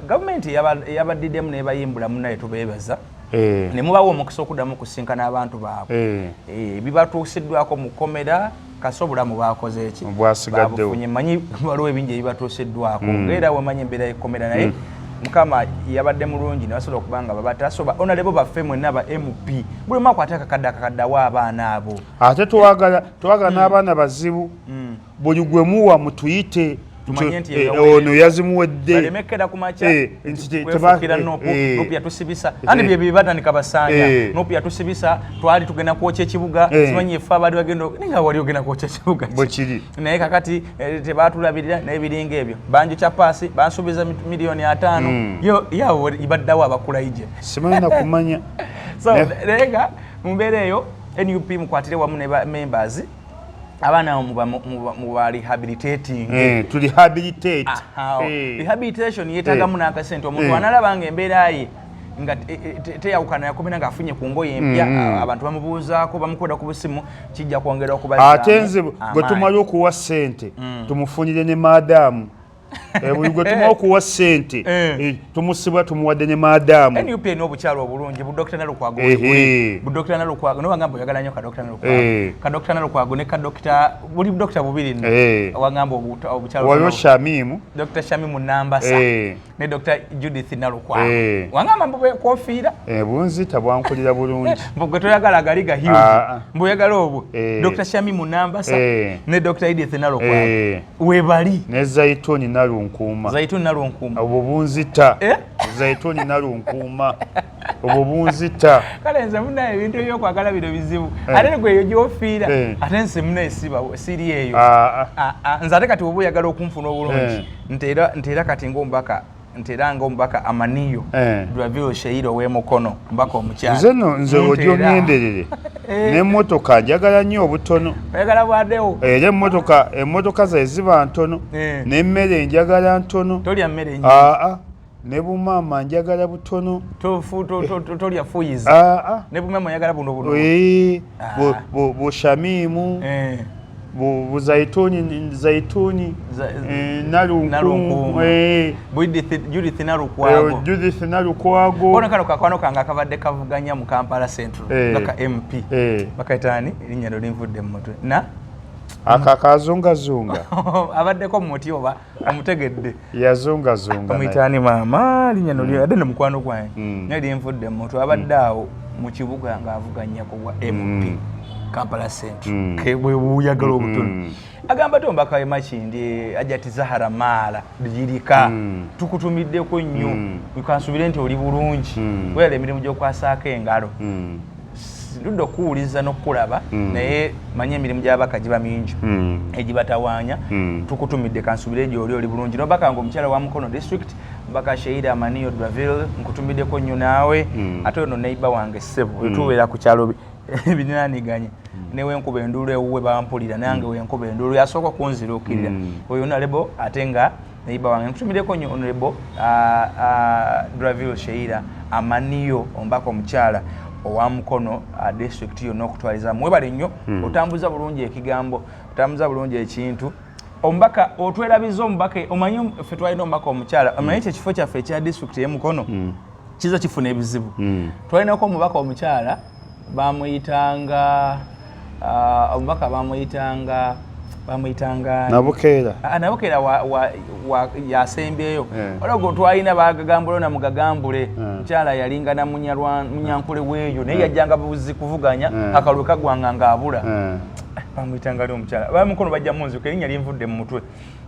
gavumenti yabaddiddemu nebayimbulamu naye tubeebaza ne mubawo omukisa okuddamu okusinkana abantu baabwe bibatuusiddwako mu kkomera kasi obulamu bakoze eki babufunye manyi waliwo ebingi ebibatuusiddwako ngaera wemanyi embeera y'ekkomera naye mukama yabadde mulungi ne basobola okubanga babatasoba onalebo baffe mwenna ba MP buli mwaka ate akakaddawo abaana abo ate twagala n'abaana bazibu buli gwe muwa mutuyite tumanye nti ono yazimuwedde balemekera ku macha kwefukira nopu yatusibisa andi bye bibatandika basanya nopu yatusibisa twali tugenda kwokya ekibuga simanyi efa abali bagenda ninga wali ogenda kwokya ekibuga bwekiri naye kakati tebatulabirira n'ebiringa ebyo banjo kya paasi bansuubiza miliyoni 5 yo yawo ibaddawo abakulaije simanyi nakumanya so lenga mumbeera eyo NUP mukwatire wamu ne members abana mu rehabilitating to rehabilitate rehabilitation yetaga mu nakasente omuntu analabanga embeera ye nga teyawukana yakomena nga afunye ku ngoye empya abantu bamubuuzaako bamukweda ku busimu kijja kwongera okubaza ate nze bwe tumala okuwa ssente tumufunire ne maadamu buli gwe tuma okuwa ssente tumusibwa tumuwadde ne maadamu NUP n'obukyalo obulungi budokita Nalukwago budokita Nalukwago nobagamba oyagala nnyo kadokita Nalukwago ne kadokita buli budokita bubiri wagamba obukyalo waliwo Shamimu Dr. Shamimu Nambasa ne Dr. Judith Nalukwago wagamba mbukwofiira bunzita bwankulira bulungi mbugwe toyagala galiga hiyo mbuyagala obwo Dr. Shamimu Nambasa ne Dr. Edith Nalukwago webali ne Zaituni Nalunkuuma obwo bunzita Zaituni Nalunkuuma obwo bunzita kale nze munaye ebintu ebyokwagala bino bizibu ate gweyo gyofiira ate nze munaye siri eyo nze ate kati oba oyagala okunfuna obulungi nteera kati ng'omubaka Amaniyo Draville Sheira ow'emukono mbaka omukyala nze ojja ongenderere n'emmotoka njagala nnyo obutono oyagala bwaddewo era emmotoka zaye ziba ntono n'emmere njagala ntono tolya mmere ne bumaama njagala butono tolya fuyiza ne bumaama oyagala buno bushamimu Zaituni Nalunkumu Judith Nalukwago bona kano kakwano kange akabadde kavuganya mu Kampala Central baka MP bakayitani erinnya ndo linvudde mu mutwe na akakazungazunga abaddeko mu muti oba amutegedde yazungazunga muyitani maama erinnya ndo ade ne mukwano gwange naye linvudde mu mutwe abadde awo mu kibuga ng'avuganya ku bwa MP Kampala Central kebwe buyagala obutono agamba tombaka we Makindi ajati Zahara Mala dijirika tukutumiddeko nnyo ukansubire nti oli bulungi wele emirimu gy'okwasaako engalo ludde okuwuliza n'okulaba naye manye emirimu gy'abaka giba mingi egibatawaanya tukutumidde kansubire gy'oli oli bulungi nobaka nga omukyala wa Mukono district mbaka Sheira Amaniyo Draville nkutumiddeko nnyo naawe ate ono neighbor wange ssebo tubeera ku kyalo binaniganye newe nkuba endulu ewuwe bampulira nange wenkuba endulu yasooka kunzirukirira oyo Honorable ate nga neighbor wange nkutumiddeko nnyo Honorable Draville Sheira Amaniyo ombaka omukyala owa Mukono district yonna okutwalizamu webale nnyo otambuza bulungi ekigambo otambuza bulungi ekintu ombaka otwerabiza omubaka omanyi ffe twalina omubaka omukyala omanyi ekifo kyaffe ekya district y'e Mukono kiza kifuna ebizibu twalinako omubaka omukyala bamuyitanga omubaka bamuyitanga Nabukeera yasembyeyo olwo twalina bagagambule na mugagambule mukyala yalinga na munyankule weeyo naye yajjanga buzi kuvuganya akalwe kagwanga ng'abula bamuyitanga ali omukyala Bamukono bajja munzuka erinnya linvudde mu mutwe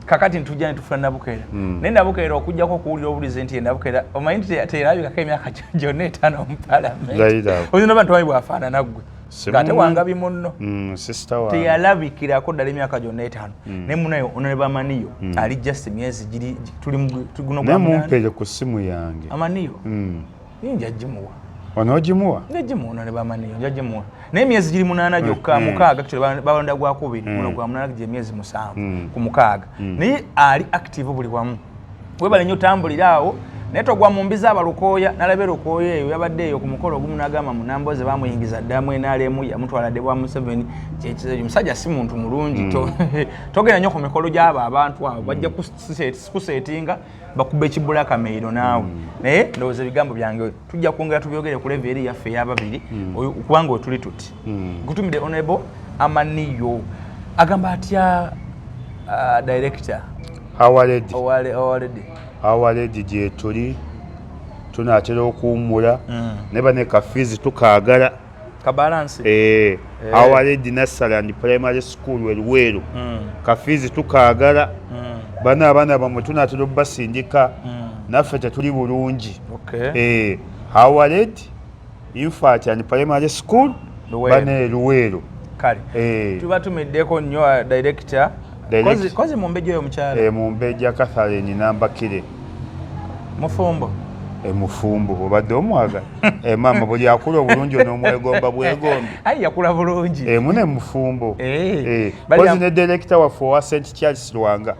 kakati ntujja netufuna Nabukeera naye Nabukeera okujjako okuwulira obulize nti Nabukeera omanyi nti terabikako emyaka gyonna 5 mu palamenti oyina abantu bamwe bwafaanana ggwe ng'ate wangabi munno teyalabikirako ddala emyaka gyonna 5 naye munayo Honorable Amaniyo ali just emyezi giri guno naye mumpeere ku ssimu yange Amaniyo nja gimuwa onoogimuwa njagimuwa Honorable Amaniyo njagimuwa naye emyezi giri 8 gyokka 6 balonda gwa 2 muno gwa 8 gye emyezi 7 ku 6 naye ali active buli wamu webale nnyo tambulira awo naye togwa mu mbiza abalukooya nalabera okooya eyo yabadde eyo ku mukolo ogumu n'agamba Munamboze baamuyingiza ddamu NRM yamutwala Debwa Museveni kyekizeeyo omusajja si muntu mulungi togenda nnyo ku mikolo gy'abo abantu abo bajja kuseetinga bakubba ekibulaka meiro naawe naye ndowooza ebigambo byange tujja kwongera tubyogere ku level eri yaffe ey'ababiri kubanga otuli tuti gutumidde Honorable Amaniyo agamba atya director awaledi gye tuli tunaatera okuwummula ne bane kafiizi tukaagala Kabalance. Howard Nursery and Primary School Luweero. Kafizi tukaagala. Bana abana bamwe tunatera basindika. Naffe tetuli bulungi. Howard Infant and Primary School bane Luweero. Kale. Tuba tumiddeko nnyo director. Kozi Mumbejja oyo mukyala. Mumbejja Catherine Nambakire. Mufumbo. Mufumbo obadde omwaga. Mama buli akula obulungi n'omwegomba bwegombi. Ayi yakula bulungi. Mune Mufumbo. Kozi ne director wa for St Charles Lwanga.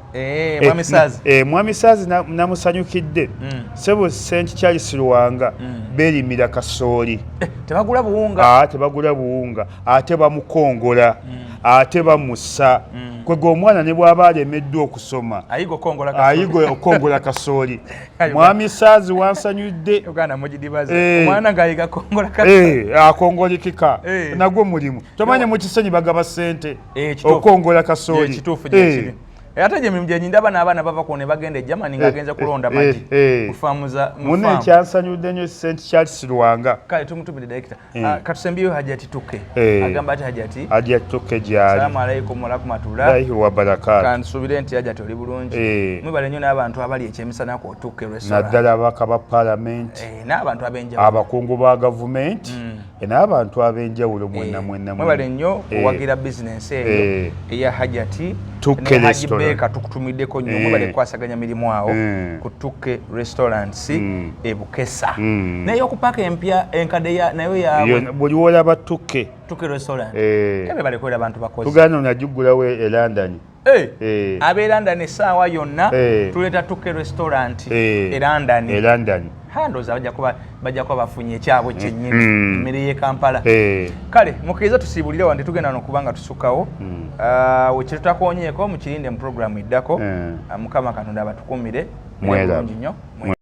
Mwamisazi. Mwamisazi namusanyukidde. Sebo St Charles Lwanga berimira kasooli. Tebagula buwunga. Tebagula buwunga. Ate bamukongola. Ate bamussa. Kwego omwana ne bw'aba alemeddwa okusoma. Ayigo kongola kasooli. Ayigo okongola kasooli. Mwamisazi wansanyudde. Uganda mugidibaze. Omwana ng'ayiga kongola kasooli. Akongolikika. Nagwo mulimu. Tomanye mu kisenyi bagaba ssente. Okongola kasooli. Kituufu gye kiri. Ate gye mirimu gye ndaba n'abaana bava ku ne bagenda e Germany ng'agenza kulonda magi. Kufaamuza munne ekyansanyudde nnyo St Charles Lwanga. Kale tumutumire director. Katusembiyo Hajati Tuke. Agamba ati Hajati. Hajati Tuke gyali. Assalamu alaikum wa rahmatullah. Alaihi wa barakatuh. Kansubire nti Hajati oli bulungi. Mwebale nnyo n'abantu abali ekyemisana ku Tuke restaurant. Naddala abaka ba parliament. N'abantu ab'enjawulo. Abakungu ba government. N'abantu ab'enjawulo mwenna mwenna. Mwebale nnyo owagira business eyo eya Hajati Tuke restaurant. Katukutumiddeko nnyo mwebale kwasaganya mirimu awo ku Tuke restaurants e Bukesa. Naye okupaka empya enkade nayo yaabwe. Buli wolaba Tuke restaurant. Ebe bali kwera abantu bakozi. Tugana najugulawe e London. Abe London essaawa yonna tuleta Tuke restaurant e London. Handoza bajja kuba bafunye ekyabwe kyennyini emmere y'e Kampala. Kale mukkiriza tusiibulire wandi tugenda n'okubanga tusukawo. Kye tutakoonyeeko mukirinde mu programu eddako. Mukama Katonda abatukumire. Mwelungi nnyo.